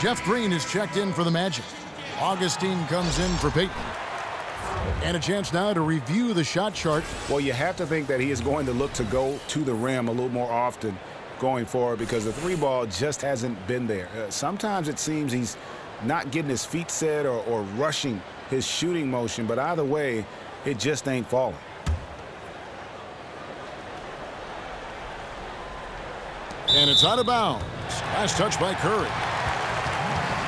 Jeff Green is checked in for the Magic. Augustine comes in for Peyton. And a chance now to review the shot chart. Well, you have to think that he is going to look to go to the rim a little more often going forward because the three ball just hasn't been there. Sometimes it seems he's not getting his feet set or rushing his shooting motion, but either way, it just ain't falling. And it's out of bounds. Last touch by Curry.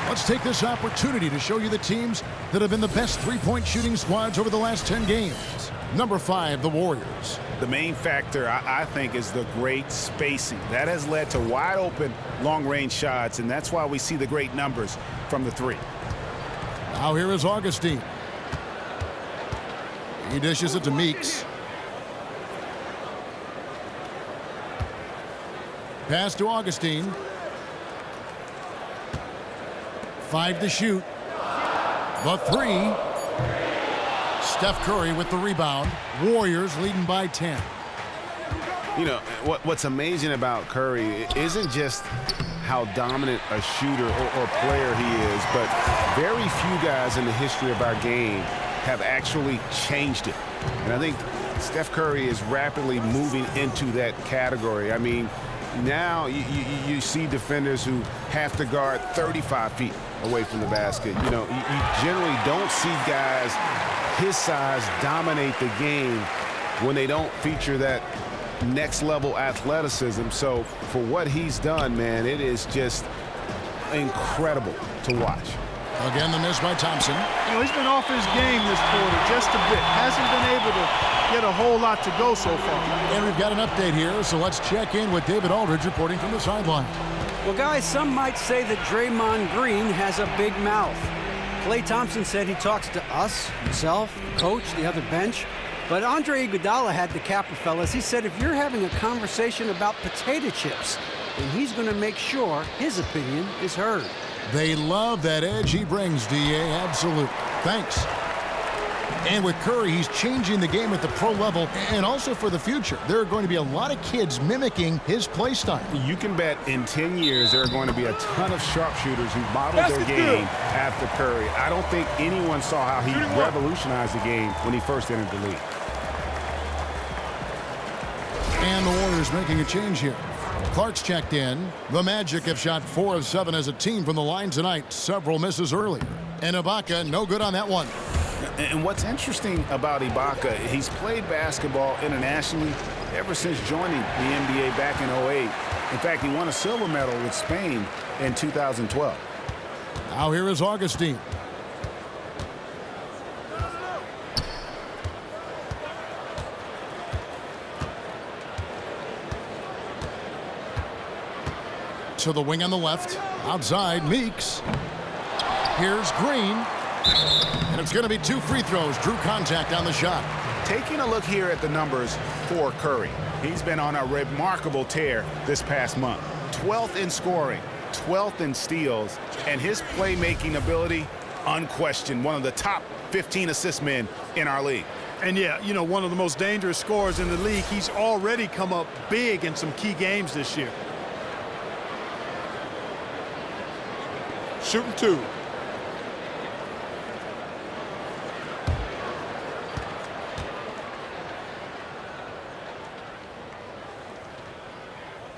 Let's take this opportunity to show you the teams that have been the best three-point shooting squads over the last 10 games. Number 5, the Warriors. The main factor, I think, is the great spacing. That has led to wide-open long-range shots, and that's why we see the great numbers from the three. Now here is Augustine. He dishes it to Meeks. Pass to Augustine. 5 to shoot. The 3. Steph Curry with the rebound. Warriors leading by 10. You know, what's amazing about Curry isn't just how dominant a shooter or player he is, but very few guys in the history of our game have actually changed it. And I think Steph Curry is rapidly moving into that category. I mean, now you see defenders who have to guard 35 feet away from the basket. You know, you generally don't see guys his size dominate the game when they don't feature that next level athleticism. So for what he's done, man, it is just incredible to watch. Again, the miss by Thompson. You know, he's been off his game this quarter just a bit. Hasn't been able to get a whole lot to go so far. And we've got an update here, so let's check in with David Aldridge reporting from the sideline. Well, guys, some might say that Draymond Green has a big mouth. Klay Thompson said he talks to us, himself, coach, the other bench. But Andre Iguodala had the capper, fellas. He said if you're having a conversation about potato chips, then he's going to make sure his opinion is heard. They love that edge he brings, DA. Absolute. Thanks. And with Curry, he's changing the game at the pro level and also for the future. There are going to be a lot of kids mimicking his play style. You can bet in 10 years there are going to be a ton of sharpshooters who modeled their game after Curry. I don't think anyone saw how he revolutionized the game when he first entered the league. And the Warriors making a change here. Clark's checked in. The Magic have shot 4 of 7 as a team from the line tonight. Several misses earlier. And Ibaka, no good on that one. And what's interesting about Ibaka, he's played basketball internationally ever since joining the NBA back in '08. In fact, he won a silver medal with Spain in 2012. Now here is Augustine. To the wing on the left. Outside, Meeks. Here's Green. And it's going to be 2 free throws. Drew contact on the shot. Taking a look here at the numbers for Curry. He's been on a remarkable tear this past month. 12th in scoring, 12th in steals, and his playmaking ability, unquestioned, one of the top 15 assist men in our league. And yeah, you know, one of the most dangerous scorers in the league. He's already come up big in some key games this year. Shooting 2.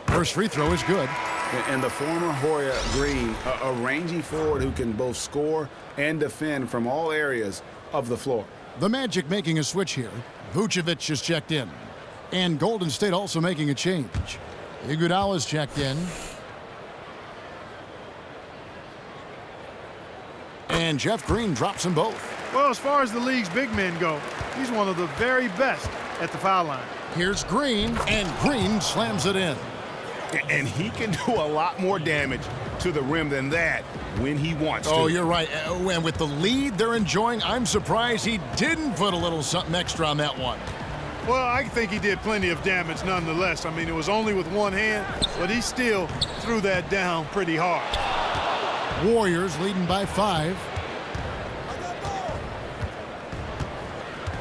First free throw is good. And the former Hoya Green, a rangy forward who can both score and defend from all areas of the floor. The Magic making a switch here. Vucevic is checked in. And Golden State also making a change. Iguodala's checked in. And Jeff Green drops them both. Well, as far as the league's big men go, he's one of the very best at the foul line. Here's Green, and Green slams it in. And he can do a lot more damage to the rim than that when he wants to. Oh, you're right. And with the lead they're enjoying, I'm surprised he didn't put a little something extra on that one. Well, I think he did plenty of damage nonetheless. I mean, it was only with one hand, but he still threw that down pretty hard. Warriors leading by 5.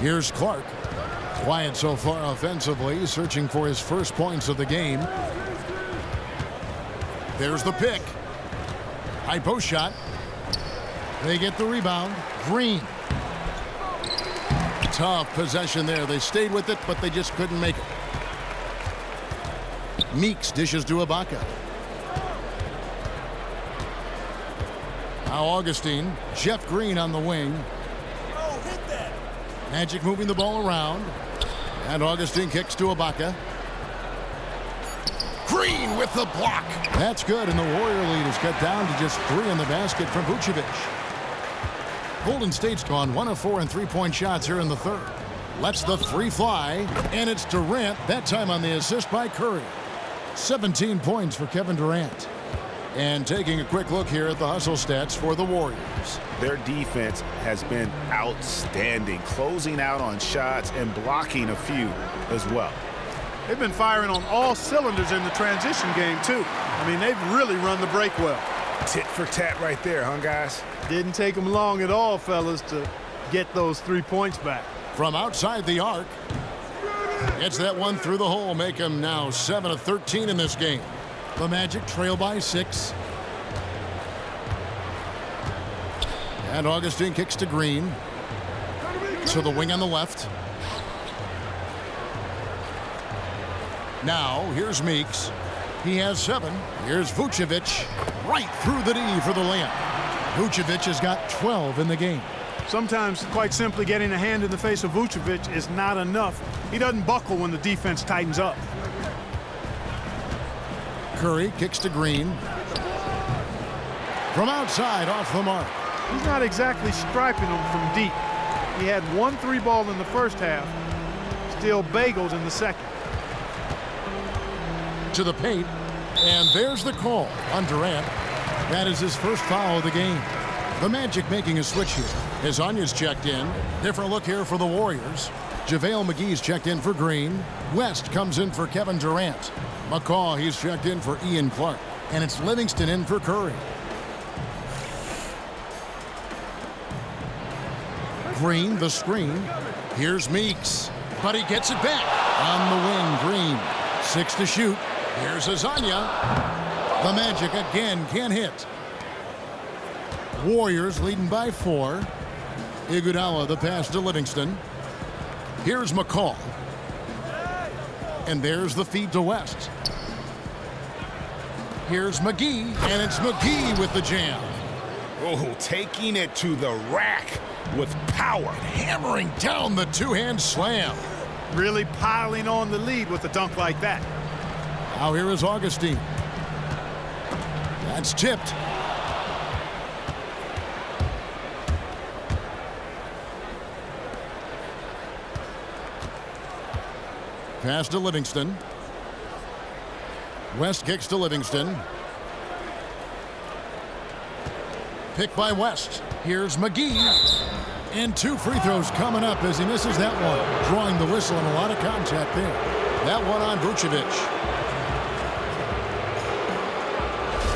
Here's Clark. Quiet so far offensively, searching for his first points of the game. There's the pick. High post shot. They get the rebound. Green. Tough possession there. They stayed with it, but they just couldn't make it. Meeks dishes to Ibaka. Now Augustine. Jeff Green on the wing. Magic moving the ball around. And Augustine kicks to Ibaka. Green with the block. That's good, and the Warrior lead is cut down to just 3 in the basket from Vucevic. Golden State's gone 1 of 4 in three-point shots here in the third. Lets the three fly, and it's Durant, that time on the assist by Curry. 17 points for Kevin Durant. And taking a quick look here at the hustle stats for the Warriors. Their defense has been outstanding, closing out on shots and blocking a few as well. They've been firing on all cylinders in the transition game, too. I mean, they've really run the break well. Tit for tat right there, huh, guys? Didn't take them long at all, fellas, to get those 3 points back. From outside the arc, gets that one through the hole, make them now 7 of 13 in this game. The Magic trail by 6. And Augustine kicks to Green. To the wing on the left. Now, here's Meeks. He has 7. Here's Vucevic. Right through the D for the layup. Vucevic has got 12 in the game. Sometimes, quite simply, getting a hand in the face of Vucevic is not enough. He doesn't buckle when the defense tightens up. Curry kicks to Green. From outside, off the mark. He's not exactly striping them from deep. He had 1 3-ball in the first half. Still bagels in the second. To the paint, and there's the call on Durant. That is his first foul of the game. The Magic making a switch here. As Anya's checked in. Different look here for the Warriors. JaVale McGee's checked in for Green. West comes in for Kevin Durant. McCaw, he's checked in for Ian Clark. And it's Livingston in for Curry. Green, the screen. Here's Meeks. But he gets it back. On the wing, Green. 6 to shoot. Here's Azania. The Magic again can't hit. Warriors leading by 4. Iguodala the pass to Livingston. Here's McCall. And there's the feed to West. Here's McGee, and it's McGee with the jam. Oh, taking it to the rack with power. Hammering down the two-hand slam. Really piling on the lead with a dunk like that. Now here is Augustine. That's tipped. Pass to Livingston. West kicks to Livingston. Pick by West. Here's McGee. And 2 free throws coming up as he misses that one. Drawing the whistle and a lot of contact there. That one on Vucevic.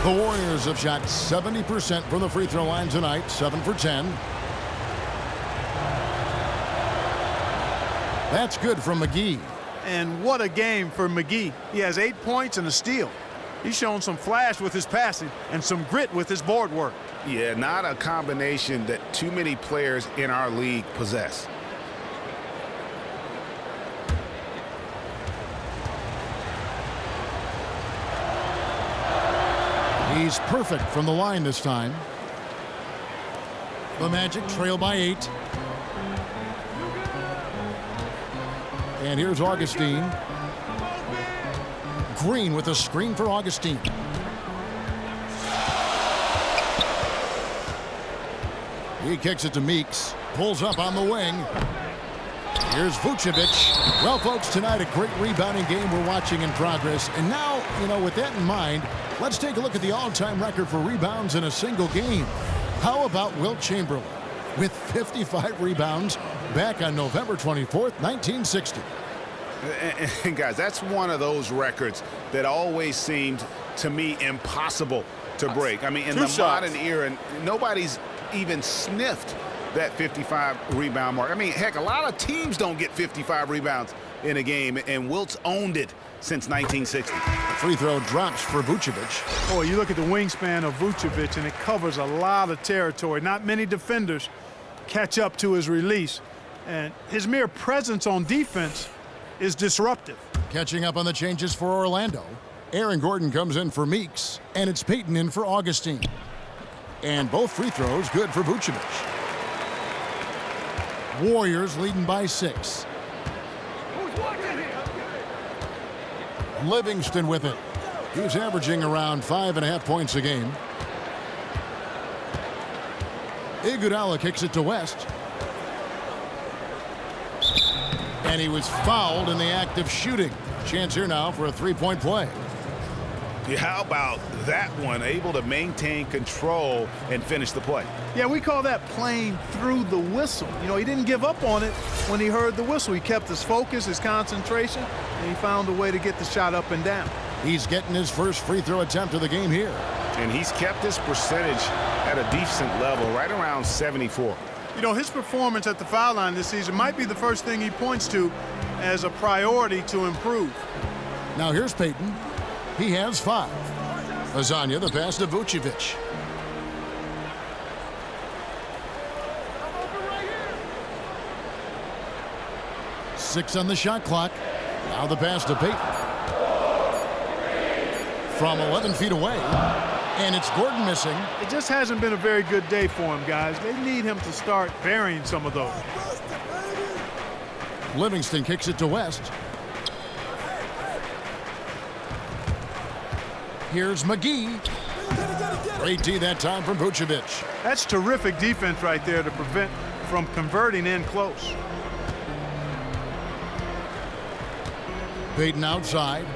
The Warriors have shot 70% from the free throw line tonight. 7 for 10. That's good from McGee. And what a game for McGee. He has 8 points and a steal. He's shown some flash with his passing and some grit with his board work. Yeah, not a combination that too many players in our league possess. He's perfect from the line this time. The Magic trail by 8. And here's Augustine. Green with a screen for Augustine. He kicks it to Meeks. Pulls up on the wing. Here's Vucevic. Well, folks, tonight a great rebounding game we're watching in progress. And now, with that in mind, let's take a look at the all-time record for rebounds in a single game. How about Wilt Chamberlain with 55 rebounds back on November 24th, 1960. And guys, that's one of those records that always seemed to me impossible to break. I mean, in the modern era, nobody's even sniffed that 55 rebound mark. I mean, heck, a lot of teams don't get 55 rebounds in a game, and Wilt's owned it since 1960. Free throw drops for Vucevic. Boy, you look at the wingspan of Vucevic, and it covers a lot of territory. Not many defenders catch up to his release. And his mere presence on defense is disruptive. Catching up on the changes for Orlando. Aaron Gordon comes in for Meeks, and it's Payton in for Augustine. And both free throws good for Vucevic. Warriors leading by 6. Livingston with it. He's averaging around 5.5 points a game. Iguodala kicks it to West. And he was fouled in the act of shooting. Chance here now for a three-point play. Yeah, how about that one? Able to maintain control and finish the play. Yeah, we call that playing through the whistle. You know, he didn't give up on it when he heard the whistle. He kept his focus, his concentration, and he found a way to get the shot up and down. He's getting his first free throw attempt of the game here. And he's kept his percentage at a decent level, right around 74. You know, his performance at the foul line this season might be the first thing he points to as a priority to improve. Now here's Payton. He has 5. Lasagna, the pass to Vucevic. Six on the shot clock. Now the pass to Payton. From 11 feet away. And it's Gordon missing. It just hasn't been a very good day for him, guys. They need him to start burying some of those. Livingston kicks it to West. Here's McGee. Great D that time from Vucevic. That's terrific defense right there to prevent from converting in close. Payton outside.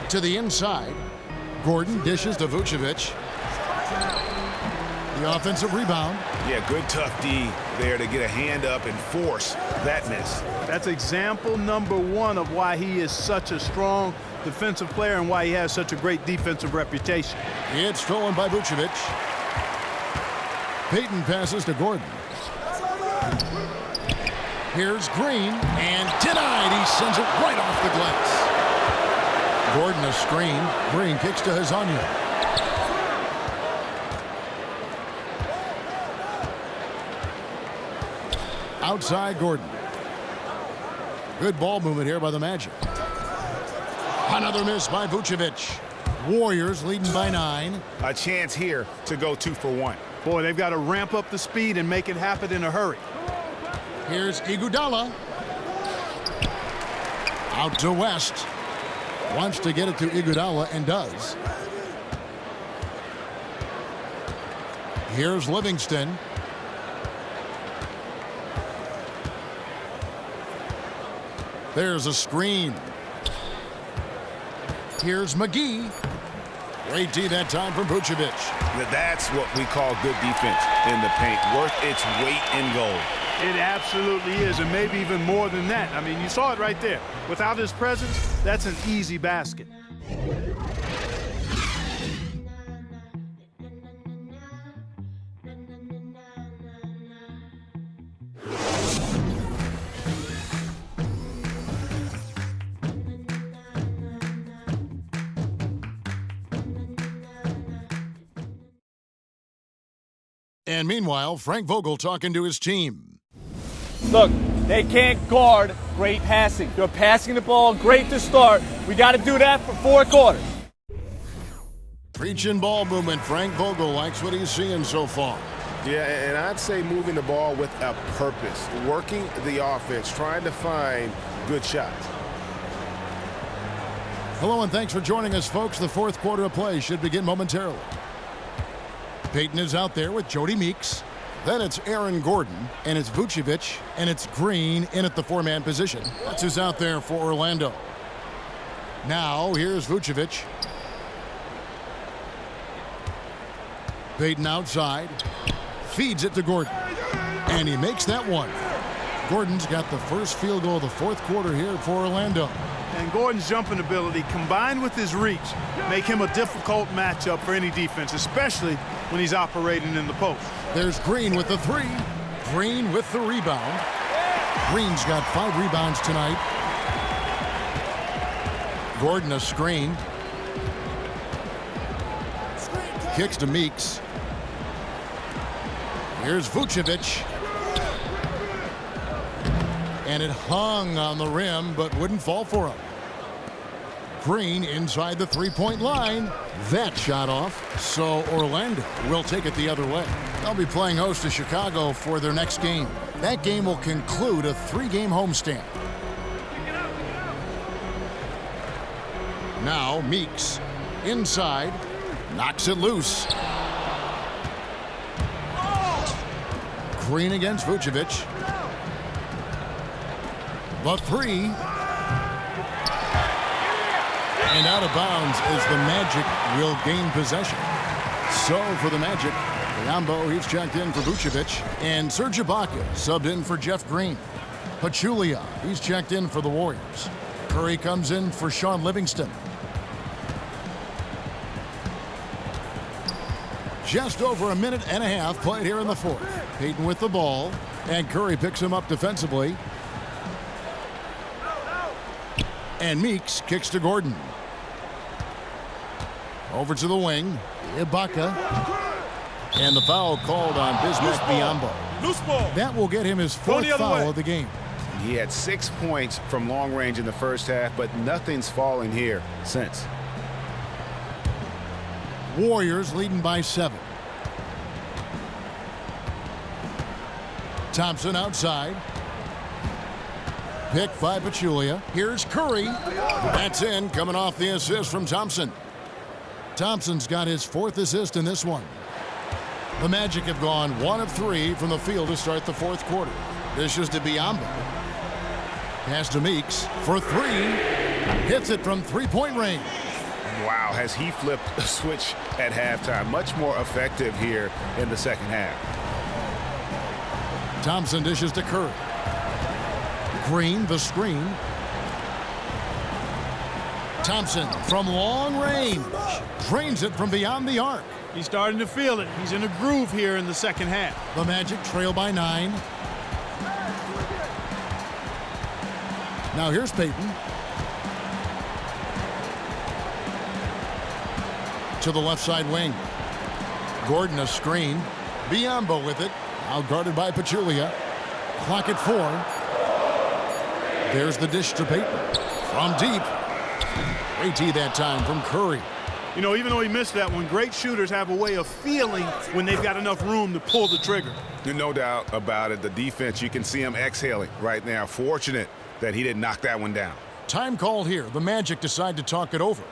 To the inside. Gordon dishes to Vucevic. The offensive rebound. Yeah, good tough D there to get a hand up and force that miss. That's example number 1 of why he is such a strong defensive player and why he has such a great defensive reputation. It's stolen by Vucevic. Payton passes to Gordon. Here's Green, and denied. He sends it right off the glass. Gordon a screen. Green kicks to Lasagna. Outside Gordon. Good ball movement here by the Magic. Another miss by Vucevic. Warriors leading by 9. A chance here to go 2 for 1. Boy, they've got to ramp up the speed and make it happen in a hurry. Here's Iguodala. Out to West. Wants to get it to Iguodala and does. Here's Livingston. There's a screen. Here's McGee. Great D that time from Vucevic. That's what we call good defense in the paint. Worth its weight in gold. It absolutely is, and maybe even more than that. I mean, you saw it right there. Without his presence, that's an easy basket. And meanwhile, Frank Vogel talking to his team. Look, they can't guard great passing. They're passing the ball great to start. We got to do that for 4 quarters. Preaching ball movement. Frank Vogel likes what he's seeing so far. Yeah, and I'd say moving the ball with a purpose. Working the offense, trying to find good shots. Hello and thanks for joining us, folks. The 4th quarter of play should begin momentarily. Payton is out there with Jody Meeks. Then it's Aaron Gordon, and it's Vucevic, and it's Green in at the 4-man position. That's who's out there for Orlando. Now, here's Vucevic. Payton outside. Feeds it to Gordon. And he makes that one. Gordon's got the first field goal of the 4th quarter here for Orlando. And Gordon's jumping ability, combined with his reach, make him a difficult matchup for any defense, especially when he's operating in the post. There's Green with the 3. Green with the rebound. Green's got 5 rebounds tonight. Gordon a screen. Kicks to Meeks. Here's Vucevic. And it hung on the rim, but wouldn't fall for him. Green inside the three-point line. That shot off, so Orlando will take it the other way. They'll be playing host to Chicago for their next game. That game will conclude a 3-game homestand. Now Meeks inside, knocks it loose. Green against Vucevic. The three. And out of bounds as the Magic will gain possession. So for the Magic, Biyombo, he's checked in for Vucevic. And Serge Ibaka subbed in for Jeff Green. Pachulia, he's checked in for the Warriors. Curry comes in for Sean Livingston. Just over a minute and a half played here in the fourth. Payton with the ball, and Curry picks him up defensively. And Meeks kicks to Gordon. Over to the wing, Ibaka. And the foul called on Bismack Biyombo. Loose ball. That will get him his fourth foul of the game. He had 6 points from long range in the first half, but nothing's fallen here since. Warriors leading by 7. Thompson outside. Picked by Pachulia. Here's Curry. That's in, coming off the assist from Thompson. Thompson's got his 4th assist in this one. The Magic have gone 1 of 3 from the field to start the 4th quarter. This is to Biyombo. Pass to Meeks for 3. Hits it from three-point range. Wow, has he flipped a switch at halftime. Much more effective here in the second half. Thompson dishes to Curry. Green, the screen. Thompson from long range. Drains it from beyond the arc. He's starting to feel it. He's in a groove here in the second half. The Magic trail by 9. Now here's Payton. To the left side wing. Gordon a screen. Biyombo with it. Now guarded by Pachulia. Clock at 4. There's the dish to Payton. From deep. AT that time from Curry. You know, even though he missed that one, great shooters have a way of feeling when they've got enough room to pull the trigger. No doubt about it. The defense, you can see him exhaling right now. Fortunate that he didn't knock that one down. Time called here. The Magic decide to talk it over.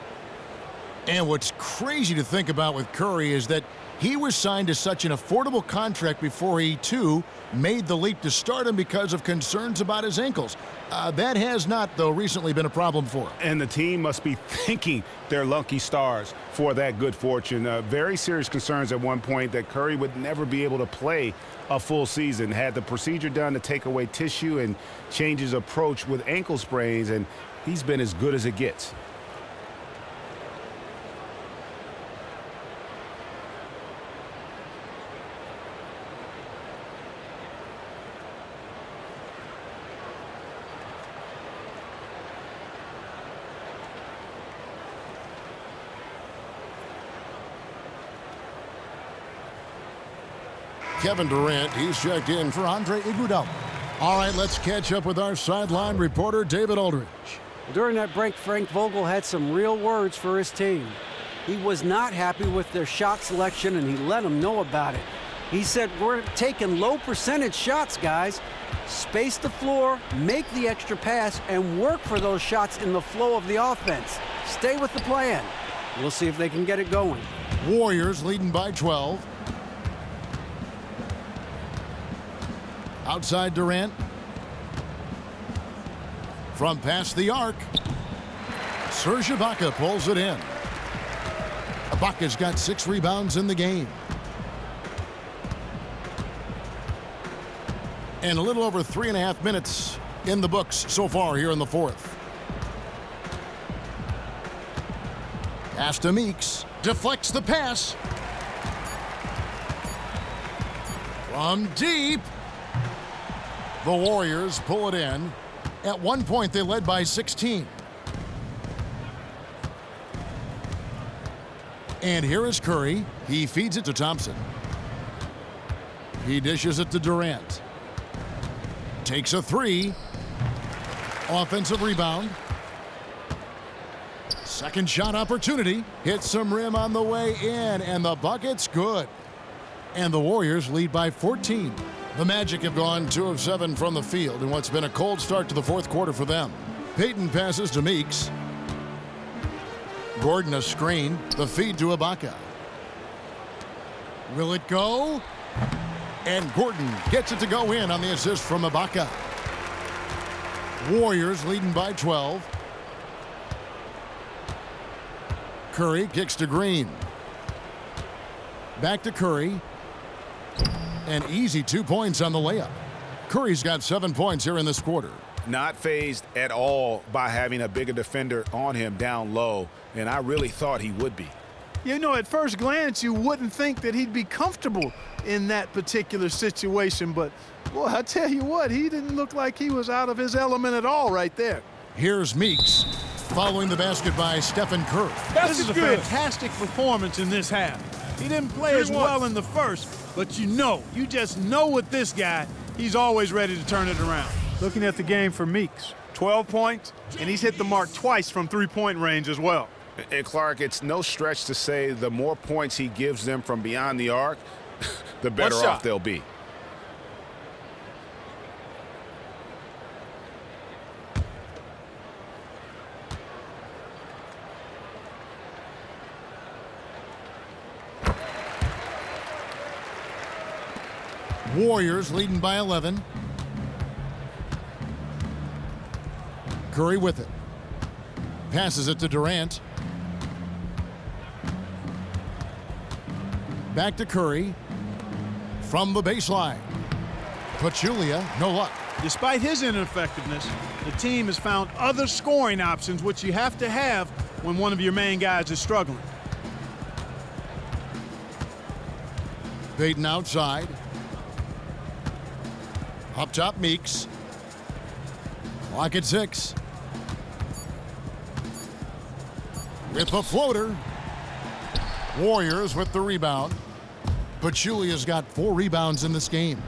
And what's crazy to think about with Curry is that he was signed to such an affordable contract before he, too, made the leap to stardom because of concerns about his ankles. That has not, though, recently been a problem for him. And the team must be thanking their lucky stars for that good fortune. Very serious concerns at one point that Curry would never be able to play a full season. Had the procedure done to take away tissue and change his approach with ankle sprains, and he's been as good as it gets. Kevin Durant, he's checked in for Andre Iguodala. All right, let's catch up with our sideline reporter, David Aldridge. During that break, Frank Vogel had some real words for his team. He was not happy with their shot selection, and he let them know about it. He said, we're taking low percentage shots, guys. Space the floor, make the extra pass, and work for those shots in the flow of the offense. Stay with the plan. We'll see if they can get it going. Warriors leading by 12. Outside Durant. From past the arc. Serge Ibaka pulls it in. Ibaka's got 6 rebounds in the game. And a little over 3.5 minutes in the books so far here in the fourth. Pass to Meeks. Deflects the pass. From deep. The Warriors pull it in. At one point, they led by 16. And here is Curry. He feeds it to Thompson. He dishes it to Durant. Takes a three. Offensive rebound. Second shot opportunity. Hits some rim on the way in, and the bucket's good. And the Warriors lead by 14. The Magic have gone 2 of 7 from the field in what's been a cold start to the fourth quarter for them. Payton passes to Meeks. Gordon a screen. The feed to Ibaka. Will it go? And Gordon gets it to go in on the assist from Ibaka. Warriors leading by 12. Curry kicks to Green. Back to Curry. An easy 2 points on the layup. Curry's got 7 points here in this quarter. Not fazed at all by having a bigger defender on him down low, and I really thought he would be. You know, at first glance, you wouldn't think that he'd be comfortable in that particular situation, but, boy, I tell you what, he didn't look like he was out of his element at all right there. Here's Meeks, following the basket by Stephen Curry. This is a fantastic performance in this half. He didn't play as well in the first, but you just know with this guy, he's always ready to turn it around. Looking at the game for Meeks, 12 points, and he's hit the mark twice from three-point range as well. And Clark, it's no stretch to say the more points he gives them from beyond the arc, the better off they'll be. Warriors leading by 11. Curry with it. Passes it to Durant. Back to Curry. From the baseline. Pachulia, no luck. Despite his ineffectiveness, the team has found other scoring options, which you have to have when one of your main guys is struggling. Payton outside. Up top, Meeks. Clock at 6. With the floater. Warriors with the rebound. Pachulia's got 4 rebounds in this game.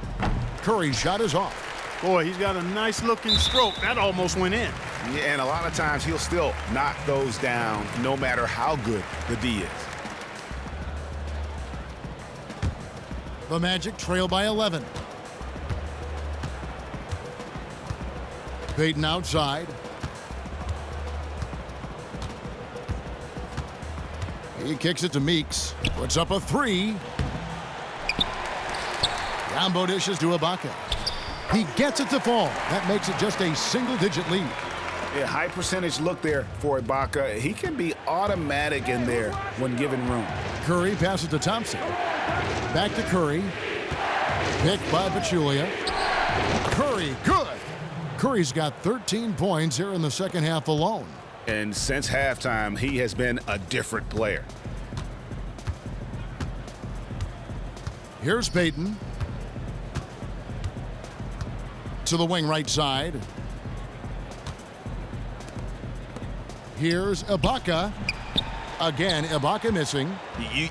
Curry's shot is off. Boy, he's got a nice-looking stroke. That almost went in. Yeah, and a lot of times he'll still knock those down no matter how good the D is. The Magic trail by 11. Payton outside. He kicks it to Meeks. Puts up a 3. Combo dishes to Ibaka. He gets it to fall. That makes it just a single-digit lead. Yeah, high percentage look there for Ibaka. He can be automatic in there when given room. Curry passes to Thompson. Back to Curry. Picked by Pachulia. Curry, good. Curry's got 13 points here in the second half alone. And since halftime, he has been a different player. Here's Payton. To the wing right side. Here's Ibaka. Again, Ibaka missing.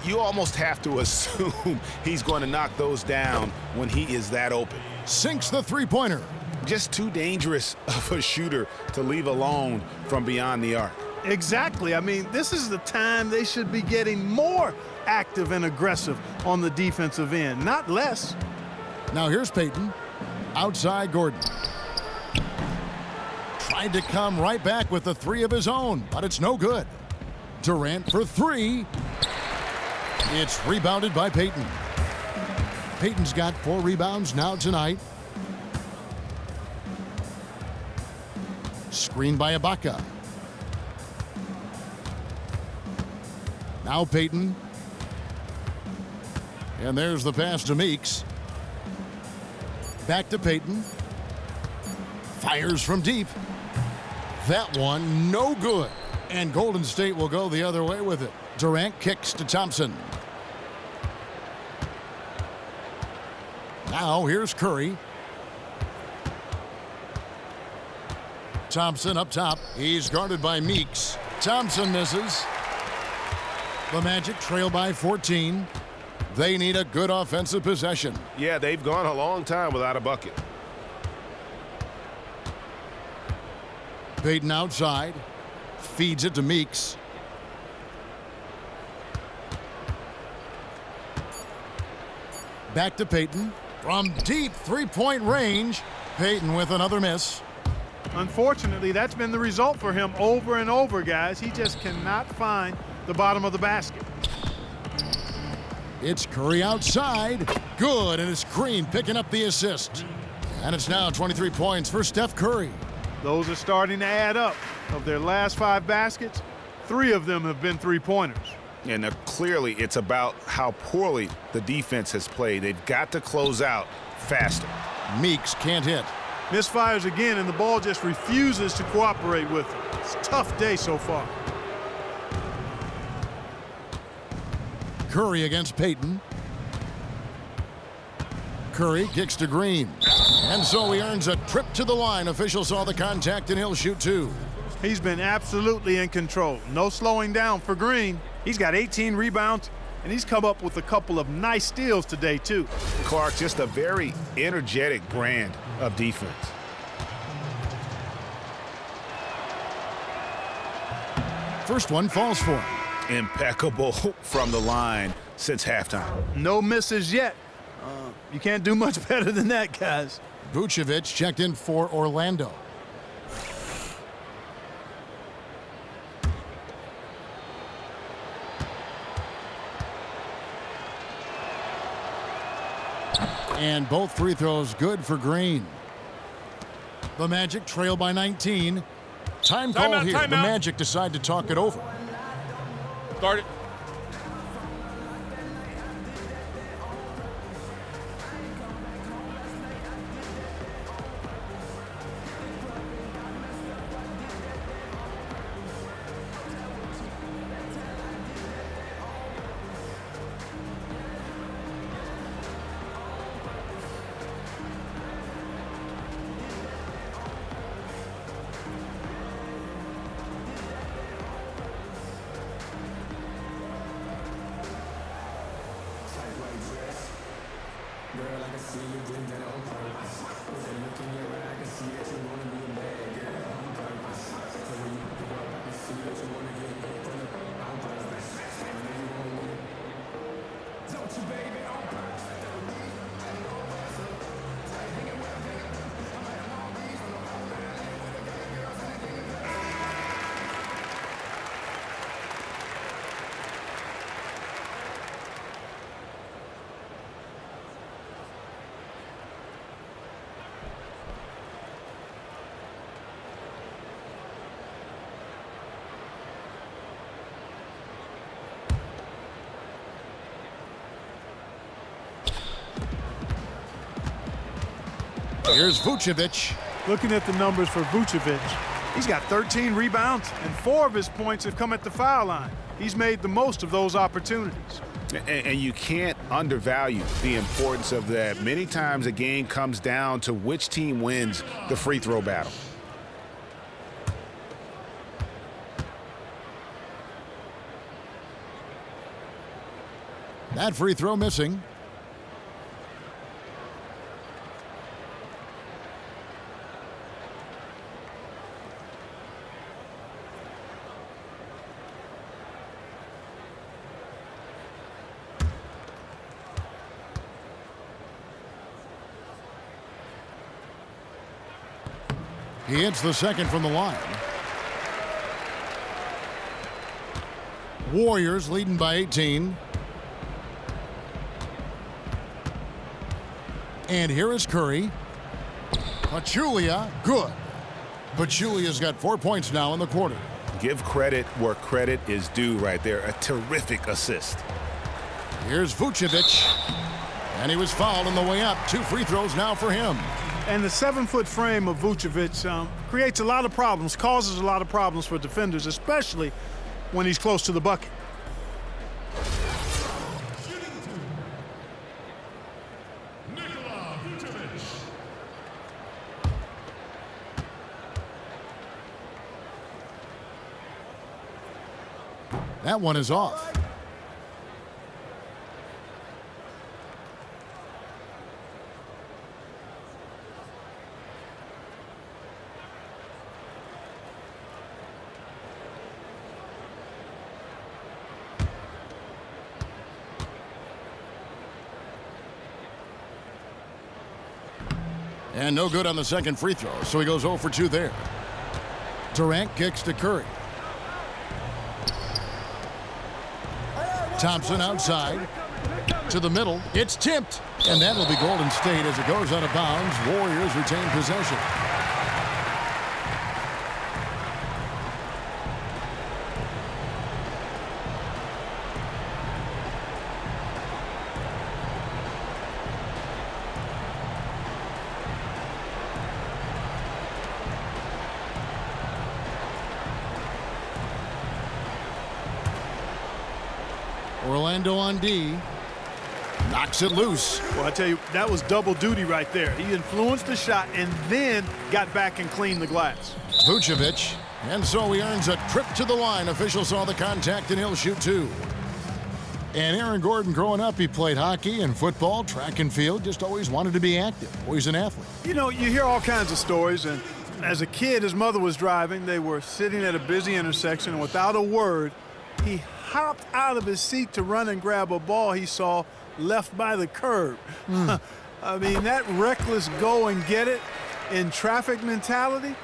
You almost have to assume he's going to knock those down when he is that open. Sinks the three-pointer. Just too dangerous of a shooter to leave alone from beyond the arc. Exactly. I mean, this is the time they should be getting more active and aggressive on the defensive end, not less. Now here's Payton. Outside Gordon. Tried to come right back with the 3 of his own, but it's no good. Durant for 3. It's rebounded by Payton. Payton's got 4 rebounds now tonight. Screened by Ibaka. Now Payton. And there's the pass to Meeks. Back to Payton. Fires from deep. That one no good. And Golden State will go the other way with it. Durant kicks to Thompson. Now here's Curry. Thompson up top. He's guarded by Meeks. Thompson misses. The Magic trail by 14. They need a good offensive possession. Yeah, they've gone a long time without a bucket. Payton outside. Feeds it to Meeks. Back to Payton. From deep three-point range. Payton with another miss. Unfortunately, that's been the result for him over and over, guys. He just cannot find the bottom of the basket. It's Curry outside. Good, and it's Green picking up the assist. And it's now 23 points for Steph Curry. Those are starting to add up. Of their last 5 baskets, 3 of them have been three-pointers. And clearly it's about how poorly the defense has played. They've got to close out faster. Meeks can't hit. Misfires again, and the ball just refuses to cooperate with him. It's a tough day so far. Curry against Payton. Curry kicks to Green. And so he earns a trip to the line. Officials saw the contact, and he'll shoot 2. He's been absolutely in control. No slowing down for Green. He's got 18 rebounds, and he's come up with a couple of nice steals today, too. Clark, just a very energetic brand of defense. First one falls for him. Impeccable from the line since halftime. No misses yet. You can't do much better than that, guys. Vucevic checked in for Orlando. And both free throws good for Green. The Magic trail by 19. Time call here. The Magic decide to talk it over. Start it. Here's Vucevic. Looking at the numbers for Vucevic, he's got 13 rebounds, and 4 of his points have come at the foul line. He's made the most of those opportunities. And you can't undervalue the importance of that. Many times a game comes down to which team wins the free throw battle. That free throw missing. He hits the second from the line. Warriors leading by 18. And here is Curry. Pachulia, good. Pachulia's got 4 points now in the quarter. Give credit where credit is due right there. A terrific assist. Here's Vucevic. And he was fouled on the way up. 2 free throws now for him. And the 7-foot frame of Vucevic creates a lot of problems, causes a lot of problems for defenders, especially when he's close to the bucket. That one is off. And no good on the second free throw, so he goes 0 for 2 there. Durant kicks to Curry. Thompson outside to the middle. It's tipped, and that'll be Golden State as it goes out of bounds. Warriors retain possession. Orlando on D. Knocks it loose. Well, I tell you, that was double duty right there. He influenced the shot and then got back and cleaned the glass. Vucevic. And so he earns a trip to the line. Officials saw the contact and he'll shoot 2. And Aaron Gordon, growing up, he played hockey and football, track and field, just always wanted to be active. Always an athlete. You know, you hear all kinds of stories, and as a kid, his mother was driving. They were sitting at a busy intersection, and without a word, he hopped out of his seat to run and grab a ball he saw left by the curb. I mean, that reckless go and get it in traffic mentality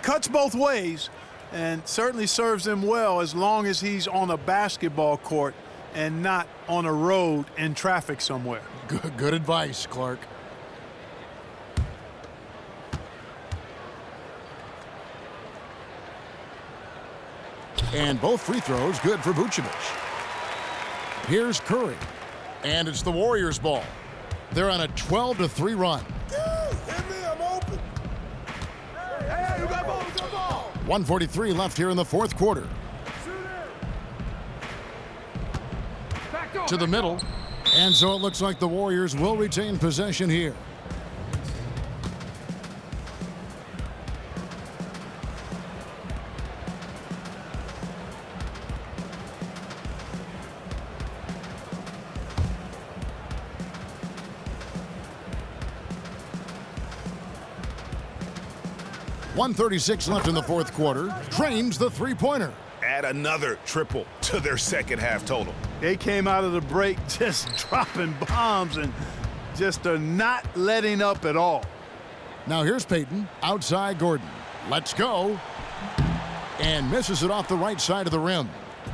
cuts both ways and certainly serves him well as long as he's on a basketball court and not on a road in traffic somewhere. Good advice, Clark. And both free throws good for Vucevic. Here's Curry. And it's the Warriors' ball. They're on a 12-3 run. Hit me, I'm open. Hey, you got ball, you got ball. 1:43 left here in the fourth quarter. To the middle. And so it looks like the Warriors will retain possession here. .136 left in the fourth quarter. Drains the three-pointer. Add another triple to their second half total. They came out of the break just dropping bombs and just are not letting up at all. Now here's Payton. Outside Gordon. Let's go. And misses it off the right side of the rim.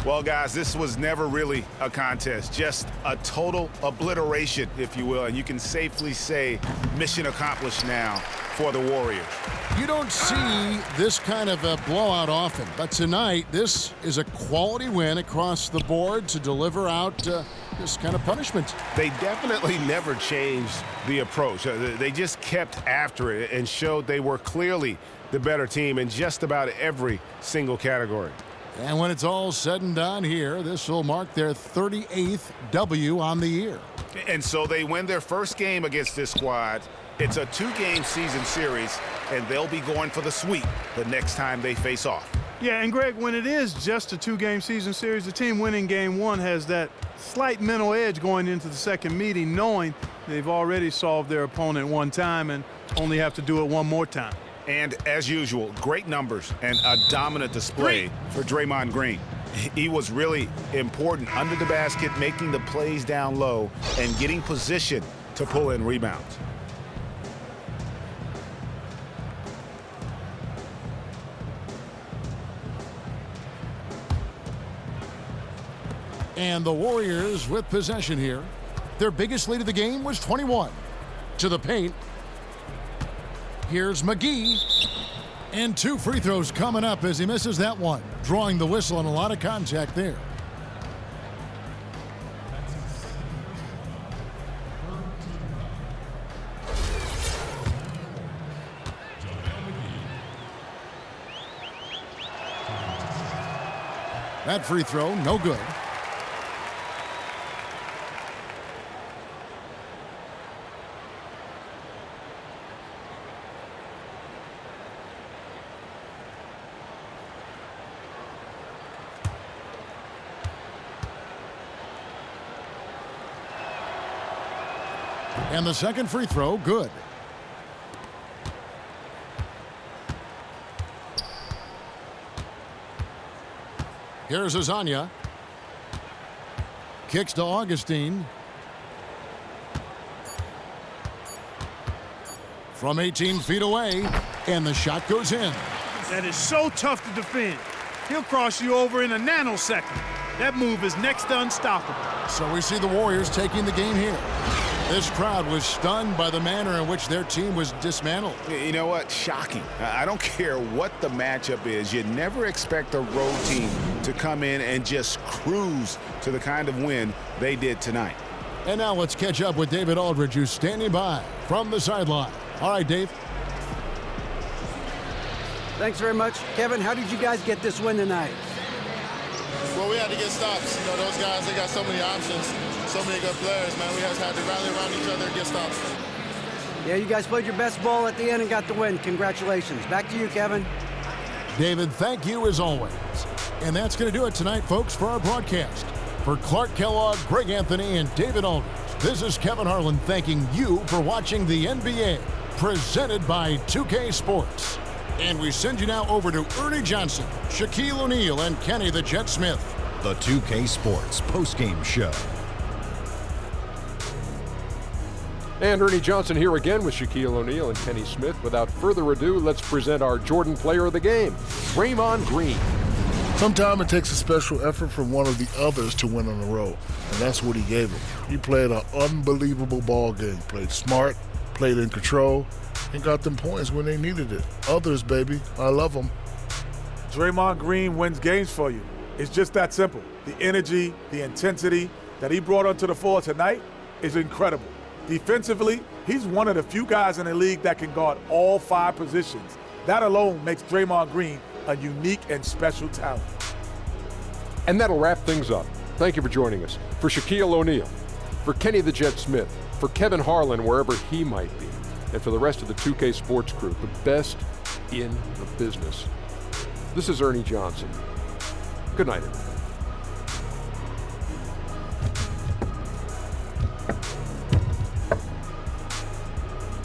Well, guys, this was never really a contest, just a total obliteration, if you will, and you can safely say mission accomplished now for the Warriors. You don't see this kind of a blowout often, but tonight this is a quality win across the board to deliver out this kind of punishment. They definitely never changed the approach. They just kept after it and showed they were clearly the better team in just about every single category. And when it's all said and done here, this will mark their 38th W on the year. And so they win their first game against this squad. It's a 2-game season series, and they'll be going for the sweep the next time they face off. Yeah, and Greg, when it is just a 2-game season series, the team winning game 1 has that slight mental edge going into the second meeting, knowing they've already solved their opponent one time and only have to do it one more time. And as usual, great numbers and a dominant display for Draymond Green. He was really important under the basket, making the plays down low and getting position to pull in rebounds. And the Warriors with possession here. Their biggest lead of the game was 21. To the paint. Here's McGee. And 2 free throws coming up as he misses that one. Drawing the whistle and a lot of contact there. That free throw, no good. And the second free throw, good. Here's Azania. Kicks to Augustine. from 18 feet away, and the shot goes in. That is so tough to defend. He'll cross you over in a nanosecond. That move is next to unstoppable. So we see the Warriors taking the game here. This crowd was stunned by the manner in which their team was dismantled. You know what? Shocking. I don't care what the matchup is. You never expect a road team to come in and just cruise to the kind of win they did tonight. And now let's catch up with David Aldridge, who's standing by from the sideline. All right, Dave. Thanks very much. Kevin, how did you guys get this win tonight? Well, we had to get stops. You know, those guys, they got so many options, so many good players, man. We just had to rally around each other and get stops. Yeah, you guys played your best ball at the end and got the win. Congratulations. Back to you, Kevin. David, thank you as always. And that's going to do it tonight, folks, for our broadcast. For Clark Kellogg, Greg Anthony, and David Aldridge, this is Kevin Harlan thanking you for watching the NBA, presented by 2K Sports. And we send you now over to Ernie Johnson, Shaquille O'Neal, and Kenny the Jet Smith. The 2K Sports Postgame Show. And Ernie Johnson here again with Shaquille O'Neal and Kenny Smith. Without further ado, let's present our Jordan Player of the Game, Draymond Green. Sometimes it takes a special effort from one of the others to win on the road, and that's what he gave him. He played an unbelievable ball game, played smart, played in control, and got them points when they needed it. Others, baby, I love them. Draymond Green wins games for you. It's just that simple. The energy, the intensity that he brought onto the floor tonight is incredible. Defensively, he's one of the few guys in the league that can guard all 5 positions. That alone makes Draymond Green a unique and special talent. And that'll wrap things up. Thank you for joining us. For Shaquille O'Neal, for Kenny the Jet Smith, for Kevin Harlan, wherever he might be, and for the rest of the 2K Sports crew, the best in the business. This is Ernie Johnson. Good night, everybody.